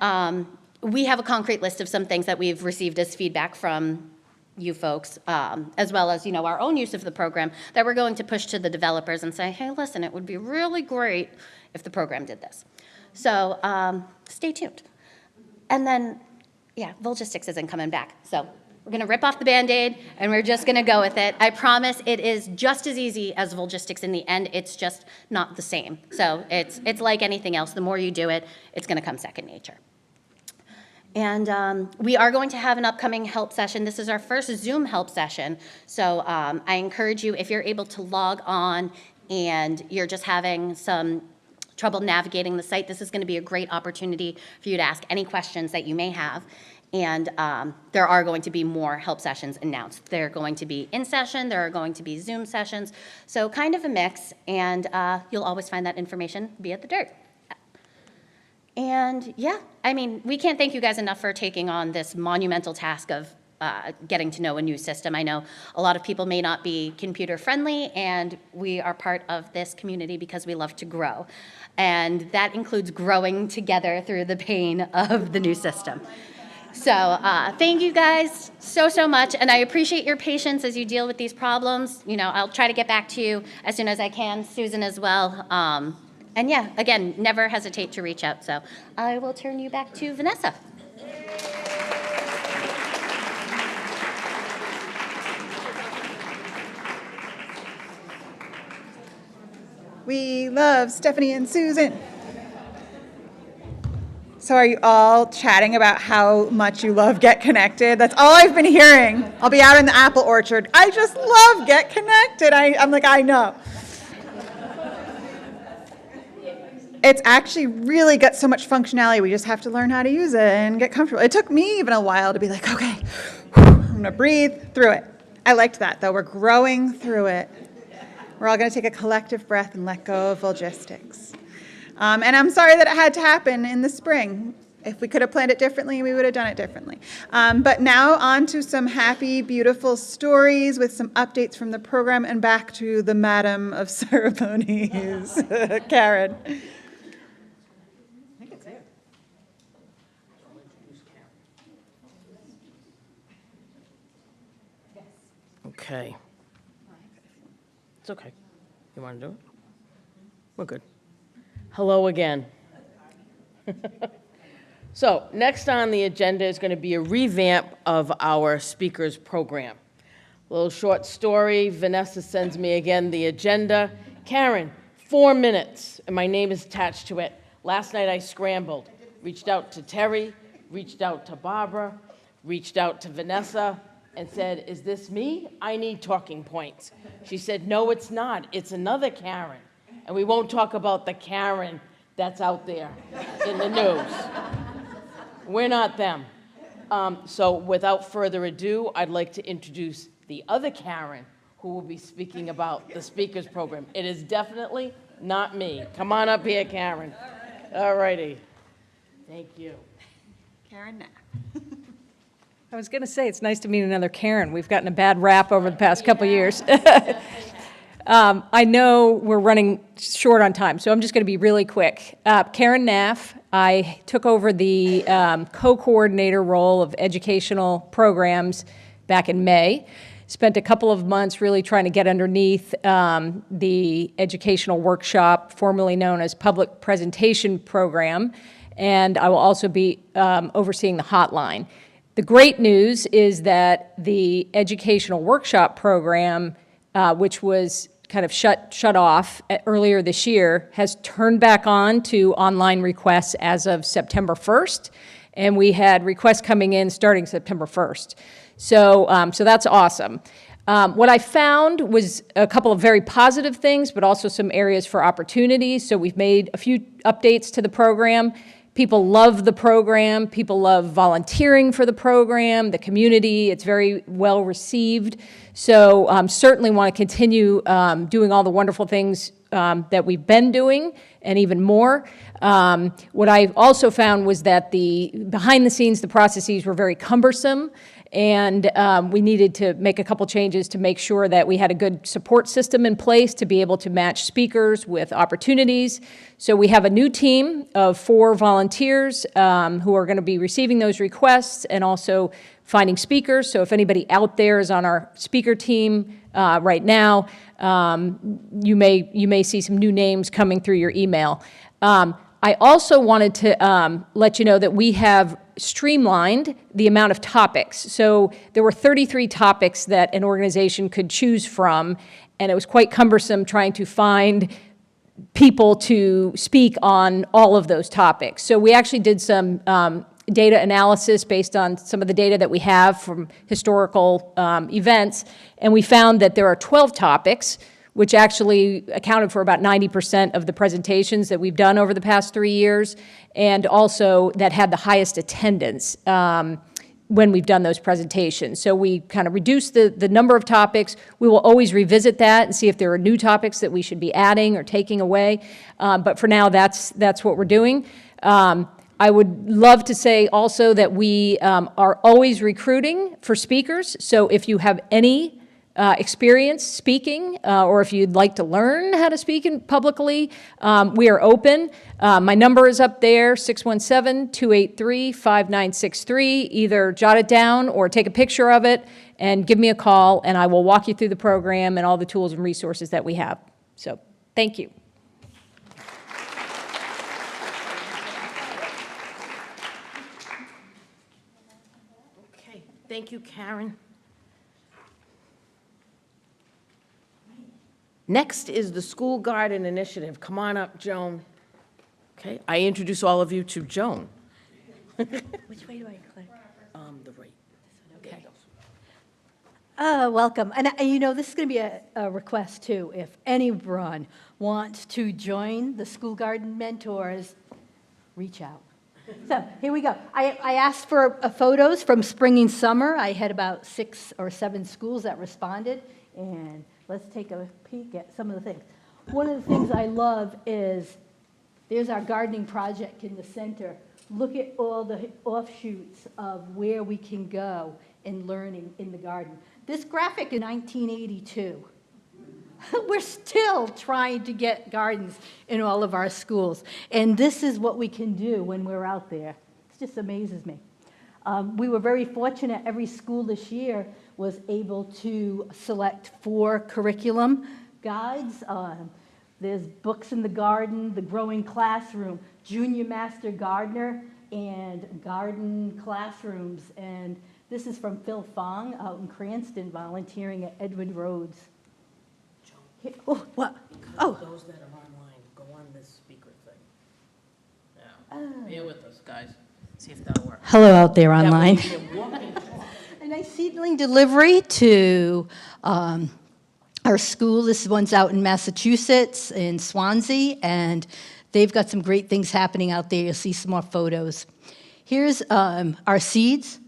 we have a concrete list of some things that we've received as feedback from you folks, as well as, our own use of the program that we're going to push to the developers and say, hey, listen, it would be really great if the program did this. So stay tuned. And then, Volgistics isn't coming back. So we're going to rip off the Band-Aid and we're just going to go with it. I promise it is just as easy as Volgistics in the end. It's just not the same. So it's like anything else. The more you do it, it's going to come second nature. And we are going to have an upcoming help session. This is our first Zoom help session. So I encourage you, if you're able to log on and you're just having some trouble navigating the site, this is going to be a great opportunity for you to ask any questions that you may have. And there are going to be more help sessions announced. They're going to be in session. There are going to be Zoom sessions. So kind of a mix. And you'll always find that information via the dirt. And we can't thank you guys enough for taking on this monumental task of getting to know a new system. I know a lot of people may not be computer friendly, and we are part of this community because we love to grow. And that includes growing together through the pain of the new system. So thank you guys so much, and I appreciate your patience as you deal with these problems. I'll try to get back to you as soon as I can, Susan as well. And again, never hesitate to reach out. So I will turn you back to Vanessa. We love Stephanie and Susan. So are you all chatting about how much you love Get Connected? That's all I've been hearing. I'll be out in the apple orchard. I just love Get Connected. I'm like, I know. It's actually really got so much functionality. We just have to learn how to use it and get comfortable. It took me even a while to be like, okay, I'm going to breathe through it. I liked that, though. We're growing through it. We're all going to take a collective breath and let go of Volgistics. And I'm sorry that it had to happen in the spring. If we could have planned it differently, we would have done it differently. But now on to some happy, beautiful stories with some updates from the program and back to the Madam of Ceremonies, Karen. Okay. It's okay. You want to do it? We're good. Hello again. So next on the agenda is going to be a revamp of our speakers program. A little short story. Vanessa sends me again the agenda. Karen, 4 minutes, and my name is attached to it. Last night I scrambled. Reached out to Terry, reached out to Barbara, reached out to Vanessa, and said, is this me? I need talking points. She said, no, it's not. It's another Karen. And we won't talk about the Karen that's out there in the news. We're not them. So without further ado, I'd like to introduce the other Karen who will be speaking about the speakers program. It is definitely not me. Come on up here, Karen. All righty. Thank you. Karen Knapp. I was going to say, it's nice to meet another Karen. We've gotten a bad rap over the past couple years. I know we're running short on time, so I'm just going to be really quick. Karen Naff, I took over the co-coordinator role of educational programs back in May. Spent a couple of months really trying to get underneath the educational workshop, formerly known as Public Presentation Program, and I will also be overseeing the hotline. The great news is that the educational workshop program, which was kind of shut off earlier this year, has turned back on to online requests as of September 1st, and we had requests coming in starting September 1st. So that's awesome. What I found was a couple of very positive things, but also some areas for opportunity. So we've made a few updates to the program. People love the program. People love volunteering for the program, the community. It's very well received. So certainly want to continue doing all the wonderful things that we've been doing and even more. What I also found was that behind the scenes, the processes were very cumbersome, and we needed to make a couple changes to make sure that we had a good support system in place to be able to match speakers with opportunities. So we have a new team of 4 volunteers who are going to be receiving those requests and also finding speakers. So if anybody out there is on our speaker team right now, you may see some new names coming through your email. I also wanted to let you know that we have streamlined the amount of topics. So there were 33 topics that an organization could choose from, and it was quite cumbersome trying to find people to speak on all of those topics. So we actually did some data analysis based on some of the data that we have from historical events, and we found that there are 12 topics, which actually accounted for about 90% of the presentations that we've done over the past 3 years, and also that had the highest attendance when we've done those presentations. So we kind of reduced the number of topics. We will always revisit that and see if there are new topics that we should be adding or taking away. But for now, that's what we're doing. I would love to say also that we are always recruiting for speakers. So if you have any experience speaking, or if you'd like to learn how to speak publicly, we are open. My number is up there, 617-283-5963. Either jot it down or take a picture of it and give me a call, and I will walk you through the program and all the tools and resources that we have. So thank you. Okay, thank you, Karen. Next is the School Garden Initiative. Come on up, Joan. Okay, I introduce all of you to Joan. Which way do I click? The right. Okay. Welcome. And you know, this is going to be a request too. If anyone wants to join the School Garden Mentors, reach out. So here we go. I asked for photos from spring and summer. I had about 6 or 7 schools that responded, and let's take a peek at some of the things. One of the things I love is, there's our gardening project in the center. Look at all the offshoots of where we can go in learning in the garden. This graphic in 1982. We're still trying to get gardens in all of our schools. And this is what we can do when we're out there. It just amazes me. We were very fortunate. Every school this year was able to select 4 curriculum guides. There's Books in the Garden, The Growing Classroom, Junior Master Gardener, and Garden Classrooms. And this is from Phil Fong out in Cranston, volunteering at Edward Rhodes. Here, oh, what? Oh. Those that are online, go on this speaker thing. Now, bear with us, guys. See if that'll work. Hello out there online. That way you can walk in. A nice seedling delivery to our school. This one's out in Massachusetts, in Swansea, and they've got some great things happening out there. You'll see some more photos. Here's our seeds.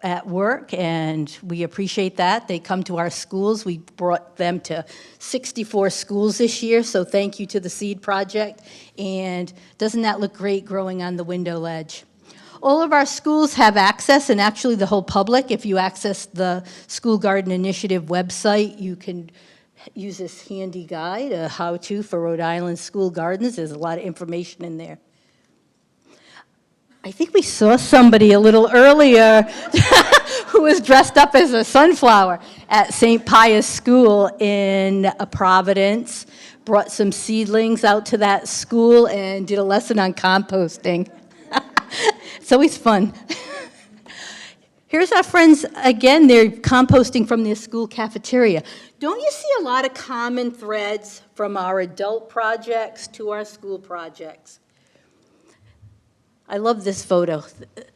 at work, and we appreciate that. They come to our schools. We brought them to 64 schools this year, so thank you to the Seed Project. And doesn't that look great growing on the window ledge? All of our schools have access, and actually the whole public, if you access the School Garden Initiative website, you can use this handy guide, a how-to for Rhode Island school gardens. There's a lot of information in there. I think we saw somebody a little earlier who was dressed up as a sunflower at St. Pius School in Providence, brought some seedlings out to that school and did a lesson on composting. It's always fun. Here's our friends, again, they're composting from their school cafeteria. Don't you see a lot of common threads from our adult projects to our school projects? I love this photo.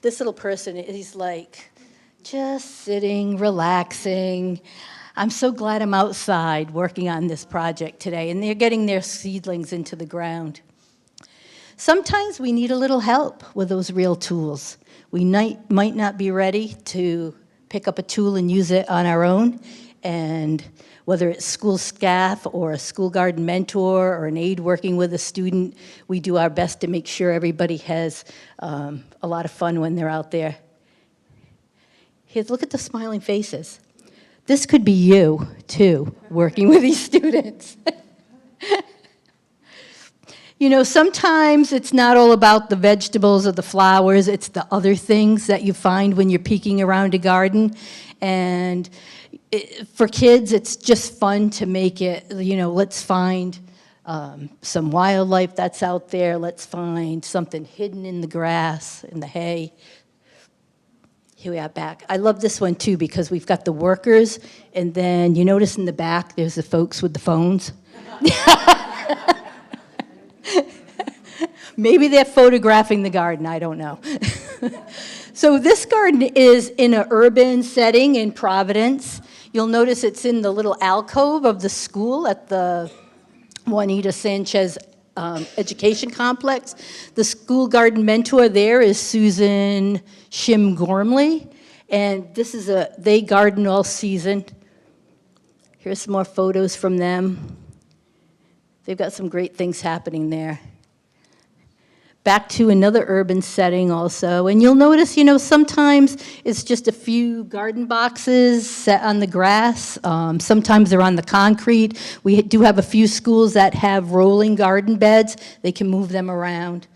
This little person, he's like, just sitting, relaxing. I'm so glad I'm outside working on this project today, and they're getting their seedlings into the ground. Sometimes we need a little help with those real tools. We might not be ready to pick up a tool and use it on our own, and whether it's school staff or a school garden mentor or an aide working with a student, we do our best to make sure everybody has a lot of fun when they're out there. Here, look at the smiling faces. This could be you, too, working with these students. You know, sometimes it's not all about the vegetables or the flowers, it's the other things that you find when you're peeking around a garden. And for kids, it's just fun to make it, you know, let's find some wildlife that's out there, let's find something hidden in the grass, in the hay. Here we are back. I love this one too because we've got the workers, and then you notice in the back there's the folks with the phones. Maybe they're photographing the garden, I don't know. So this garden is in an urban setting in Providence. You'll notice it's in the little alcove of the school at the Juanita Sanchez Education Complex. The school garden mentor there is Susan Shim Gormley, and this is they garden all season. Here's some more photos from them. They've got some great things happening there. Back to another urban setting also, and you'll notice, you know, sometimes it's just a few garden boxes set on the grass. Sometimes they're on the concrete. We do have a few schools that have rolling garden beds. They can move them around.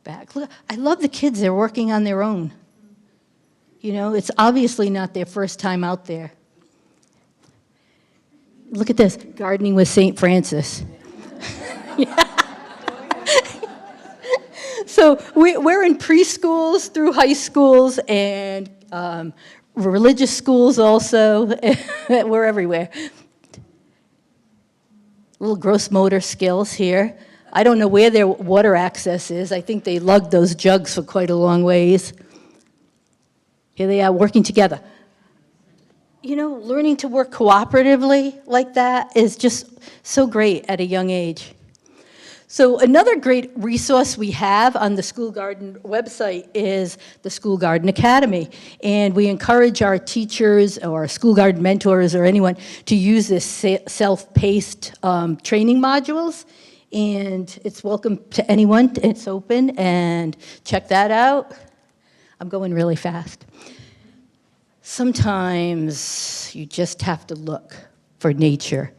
Back. Look, I love the kids. They're working on their own. You know, it's obviously not their first time out there. Look at this, gardening with St. Francis. Yeah. So we're in preschools through high schools and religious schools also. We're everywhere. Little gross motor skills here. I don't know where their water access is. I think they lugged those jugs for quite a long ways. Here they are working together. You know, learning to work cooperatively like that is just so great at a young age. So another great resource we have on the School Garden website is the School Garden Academy. And we encourage our teachers or school garden mentors or anyone to use this self-paced training modules. And it's welcome to anyone. It's open, and check that out. I'm going really fast. Sometimes you just have to look for nature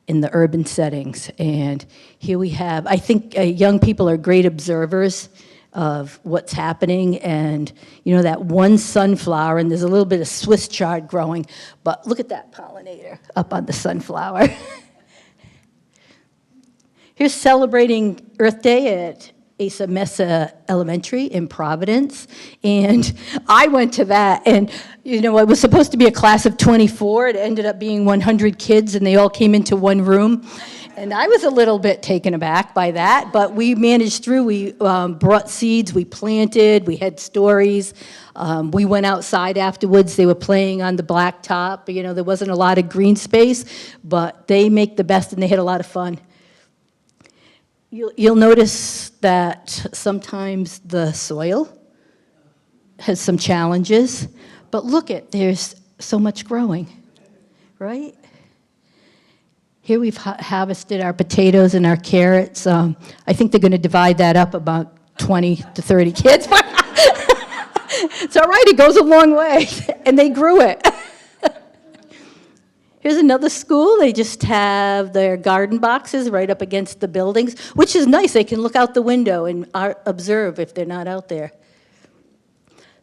in the urban settings. And here we have, I think young people are great observers of what's happening. And you know, that one sunflower, and there's a little bit of Swiss chard growing, but look at that pollinator up on the sunflower. Here's celebrating Earth Day at Asa Mesa Elementary in Providence, and I went to that, and you know, it was supposed to be a class of 24. It ended up being 100 kids, and they all came into one room, and I was a little bit taken aback by that, but we managed through. We brought seeds, we planted, we had stories. We went outside afterwards. They were playing on the blacktop. You know, there wasn't a lot of green space, but they make the best, and they had a lot of fun. You'll notice that sometimes the soil has some challenges, but look at, there's so much growing, right? Here we've harvested our potatoes and our carrots. I think they're going to divide that up about 20 to 30 kids. It's all right, it goes a long way, and they grew it. Here's another school. They just have their garden boxes right up against the buildings, which is nice. They can look out the window and observe if they're not out there.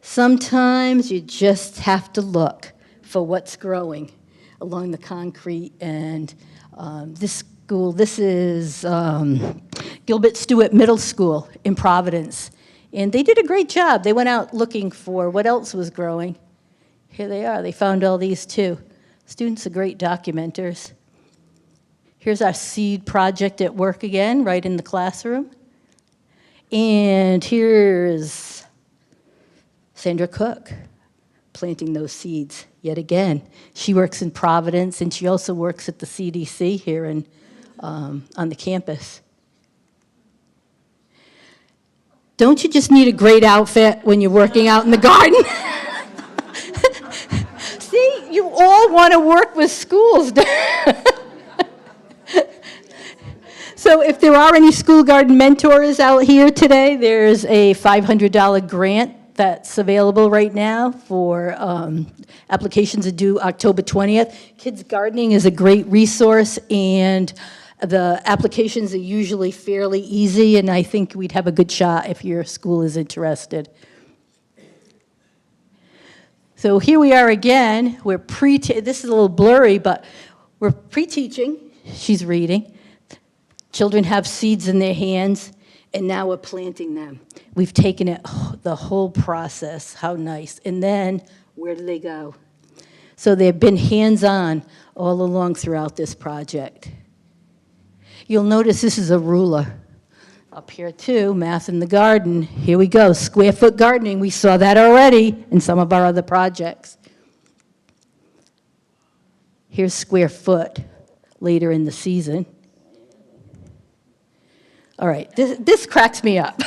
Sometimes you just have to look for what's growing along the concrete. And this school, this is Gilbert Stewart Middle School in Providence. And they did a great job. They went out looking for what else was growing. Here they are. They found all these too. Students are great documenters. Here's our seed project at work again, right in the classroom. And here's Sandra Cook planting those seeds yet again. She works in Providence, and she also works at the CDC here on the campus. Don't you just need a great outfit when you're working out in the garden? See, you all want to work with schools. So if there are any school garden mentors out here today, there's a $500 grant that's available right now for applications are due October 20th. Kids Gardening is a great resource, and the applications are usually fairly easy, and I think we'd have a good shot if your school is interested. So here we are again. We're this is a little blurry, but we're pre-teaching. She's reading. Children have seeds in their hands, and now we're planting them. We've taken it, the whole process. How nice. And then, where do they go? So they've been hands-on all along throughout this project. You'll notice this is a ruler. Up here too, math in the garden. Here we go, square foot gardening. We saw that already in some of our other projects. Here's square foot later in the season. All right, this cracks me up.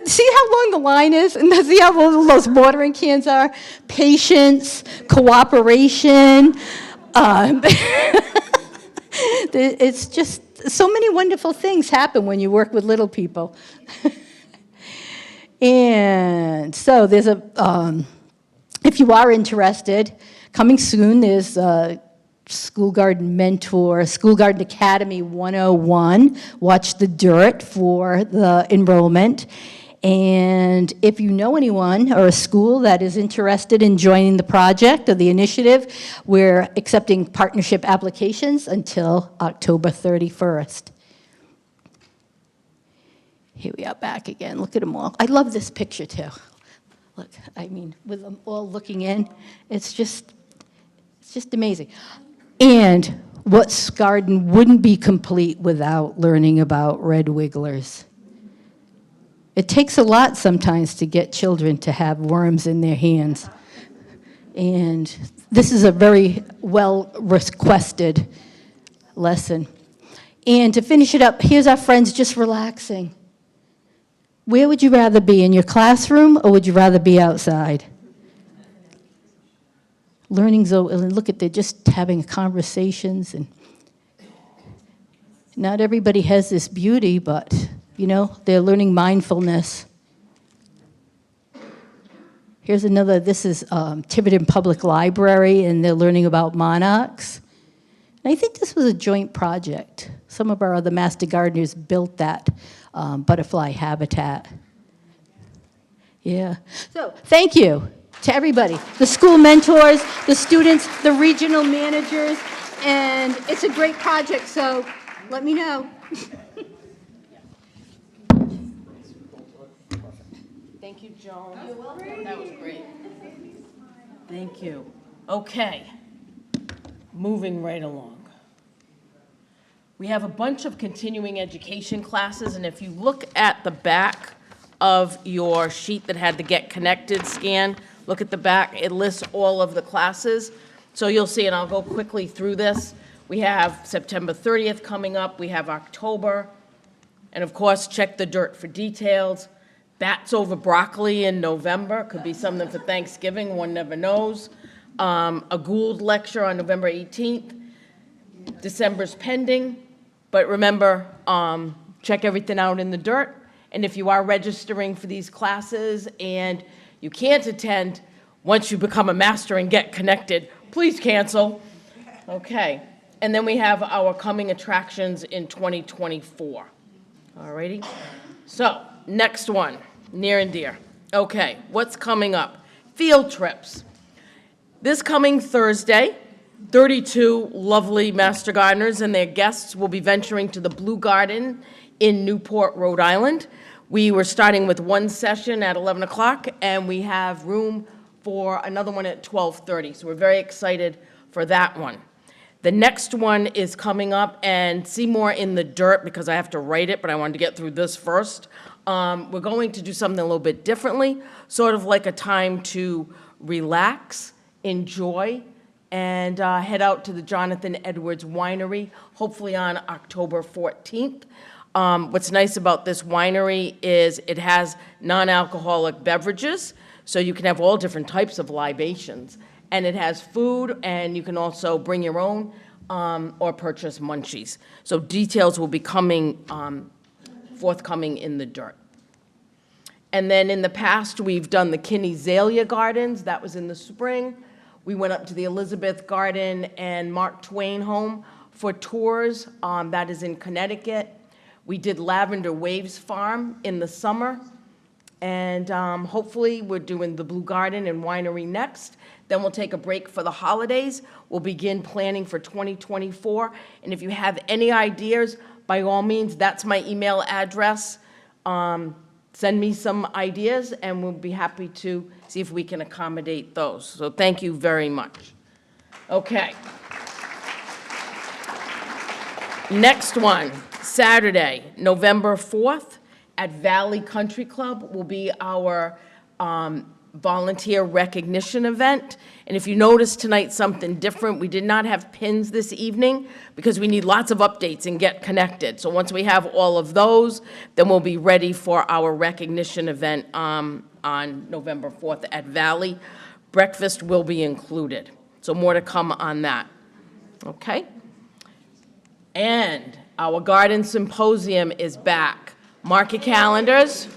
See how long the line is? And see how little those watering cans are? Patience, cooperation. It's just, so many wonderful things happen when you work with little people. And so there's if you are interested, coming soon, there's School Garden Mentor, School Garden Academy 101. Watch the dirt for the enrollment. And if you know anyone or a school that is interested in joining the project or the initiative, we're accepting partnership applications until October 31st. Here we are back again. Look at them all. I love this picture too. Look, I mean, with them all looking in, it's just amazing. And what garden wouldn't be complete without learning about red wigglers? It takes a lot sometimes to get children to have worms in their hands. And this is a very well-requested lesson. And to finish it up, here's our friends just relaxing. Where would you rather be, in your classroom, or would you rather be outside? Learning's, look at, they're just having conversations, and not everybody has this beauty, but, you know, they're learning mindfulness. Here's another, this is Tiverton Public Library, and they're learning about monarchs. And I think this was a joint project. Some of our other master gardeners built that butterfly habitat. Yeah. So, thank you to everybody, the school mentors, the students, the regional managers, and it's a great project, so let me know. Thank you, Joan. You're welcome. That was great. Thank you. Okay, moving right along. We have a bunch of continuing education classes, and if you look at the back of your sheet that had the Get Connected scan, look at the back, it lists all of the classes. So you'll see, and I'll go quickly through this. We have September 30th coming up, we have October, and of course, check the dirt for details. bats over broccoli in November, could be something for Thanksgiving, one never knows. A Gould lecture on November 18th. December's pending, but remember, check everything out in the dirt. And if you are registering for these classes and you can't attend, once you become a master and get connected, please cancel. Okay. And then we have our coming attractions in 2024. All righty. So, next one, near and dear. Okay, what's coming up? Field trips. This coming Thursday, 32 lovely Master Gardeners and their guests will be venturing to the Blue Garden in Newport, Rhode Island. We were starting with one session at 11 o'clock, and we have room for another one at 12:30. So we're very excited for that one. The next one is coming up, and see more in the dirt because I have to write it, but I wanted to get through this first. We're going to do something a little bit differently, sort of like a time to relax, enjoy, and head out to the Jonathan Edwards Winery, hopefully on October 14th. What's nice about this winery is it has non-alcoholic beverages, so you can have all different types of libations. And it has food, and you can also bring your own or purchase munchies. So details will be coming, forthcoming in the dirt. And then in the past, we've done the Kinney Zalia Gardens. That was in the spring. We went up to the Elizabeth Garden and Mark Twain Home for tours. That is in Connecticut. We did Lavender Waves Farm in the summer. And hopefully, we're doing the Blue Garden and Winery next. Then we'll take a break for the holidays. We'll begin planning for 2024. And if you have any ideas, by all means, that's my email address. Send me some ideas, and we'll be happy to see if we can accommodate those. So thank you very much. Okay. Next one, Saturday, November 4th, at Valley Country Club will be our volunteer recognition event. And if you notice tonight something different, we did not have pins this evening because we need lots of updates and get connected. So once we have all of those, then we'll be ready for our recognition event on November 4th at Valley. Breakfast will be included. So more to come on that. Okay? And our garden symposium is back. Mark your calendars.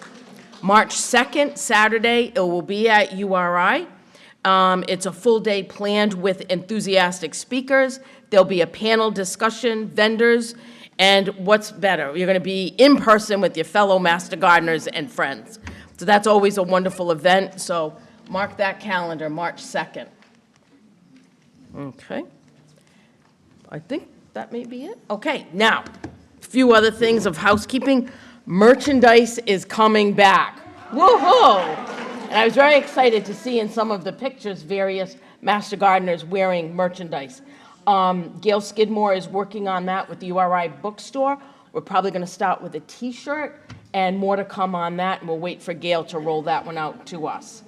March 2nd, Saturday, it will be at URI. It's a full day planned with enthusiastic speakers. There'll be a panel discussion, vendors, and what's better, you're going to be in person with your fellow Master Gardeners and friends. So that's always a wonderful event. So mark that calendar, March 2nd. Okay. I think that may be it. Okay, now, a few other things of housekeeping. Merchandise is coming back. Woohoo! And I was very excited to see in some of the pictures various Master Gardeners wearing merchandise. Gail Skidmore is working on that with the URI bookstore. We're probably going to start with a T-shirt and more to come on that, and we'll wait for Gail to roll that one out to us.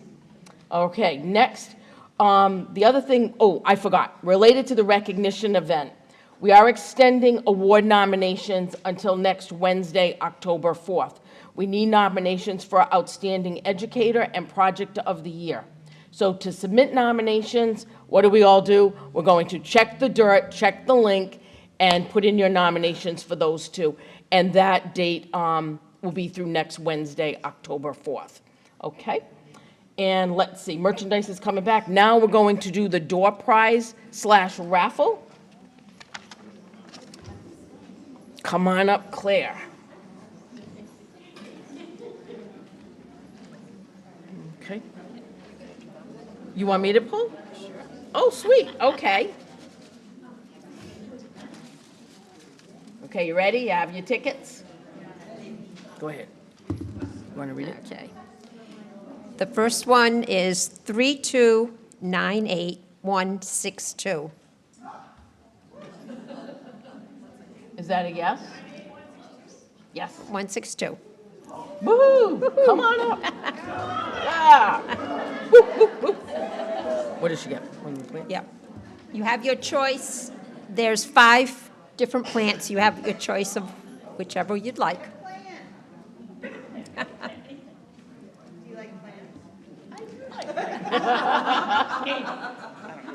Okay, next, the other thing, oh, I forgot, related to the recognition event. We are extending award nominations until next Wednesday, October 4th. We need nominations for Outstanding Educator and Project of the Year. So to submit nominations, what do we all do? We're going to check the dirt, check the link, and put in your nominations for those two. And that date will be through next Wednesday, October 4th. Okay? And let's see, merchandise is coming back. Now we're going to do the door prize / raffle. Come on up, Claire. Okay. You want me to pull? Sure. Oh, sweet. Okay. Okay, you ready? You have your tickets? Go ahead. You want to read it? Okay. The first one is 3298162. Is that a yes? Yes. 162. Woo-hoo! Come on up. Yeah. Woo, woo, woo. What does she get? Yep. You have your choice. There's 5 different plants. You have your choice of whichever you'd like.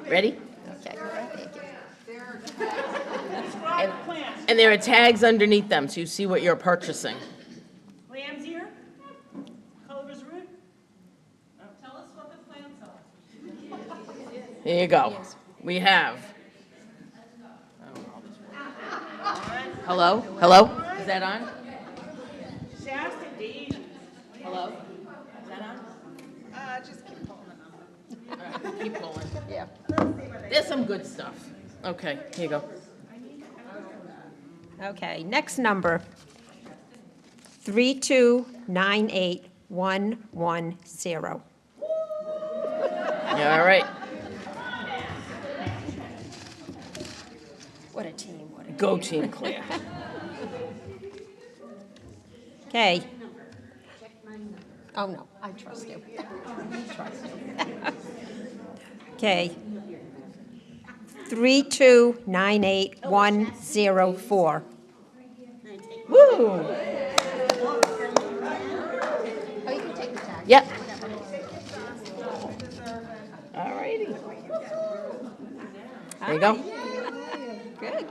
Ready? Okay, thank you. And there are tags underneath them, so you see what you're purchasing. Lamb's ear? Culver's root? Tell us what the plants are. Here you go. We have. Hello? Hello? Is that on? Shasta Daisy. Hello? Is that on? Just keep pulling them All right, keep going. Yeah. There's some good stuff. Okay, here you go. Okay, next number, 3298110. Yeah, all right. What a team, what a team. Go Team Claire. Okay. Oh, no, I trust you. Trust you. Okay. 3298104. Woo! Oh, you can take the tag. Yep. All righty. There you go. Good.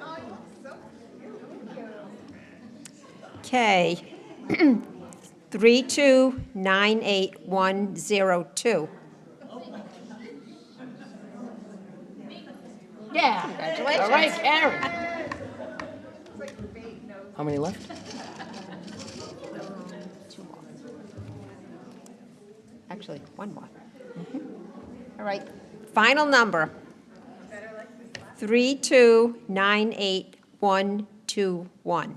Okay. 3298102. Yeah. Congratulations. All right, Karen. How many left? Two more. Actually, one more. All right, final number. 3298121.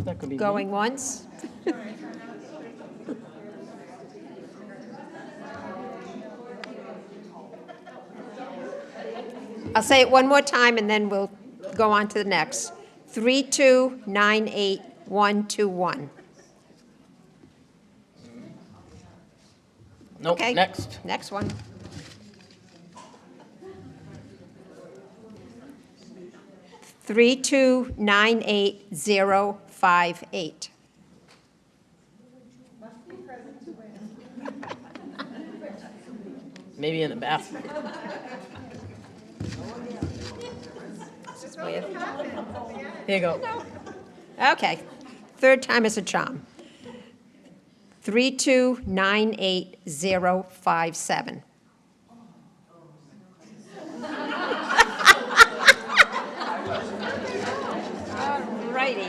That could be Going once. I'll say it one more time and then we'll go on to the next. 3298121. Nope, Okay. next. Next one. Three two nine eight 058. Maybe in the bathroom. Weird. Here you go. Okay, third time is a charm. 3298057. Righty.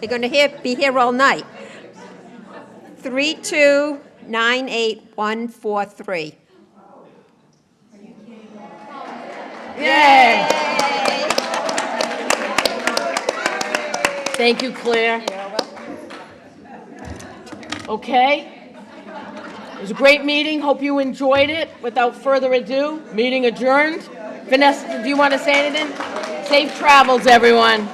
You're going to be here all night. 3298143. Yay! Thank you, Claire. Okay. It was a great meeting. Hope you enjoyed it. Without further ado, meeting adjourned. Vanessa, do you want to say anything? Safe travels, everyone.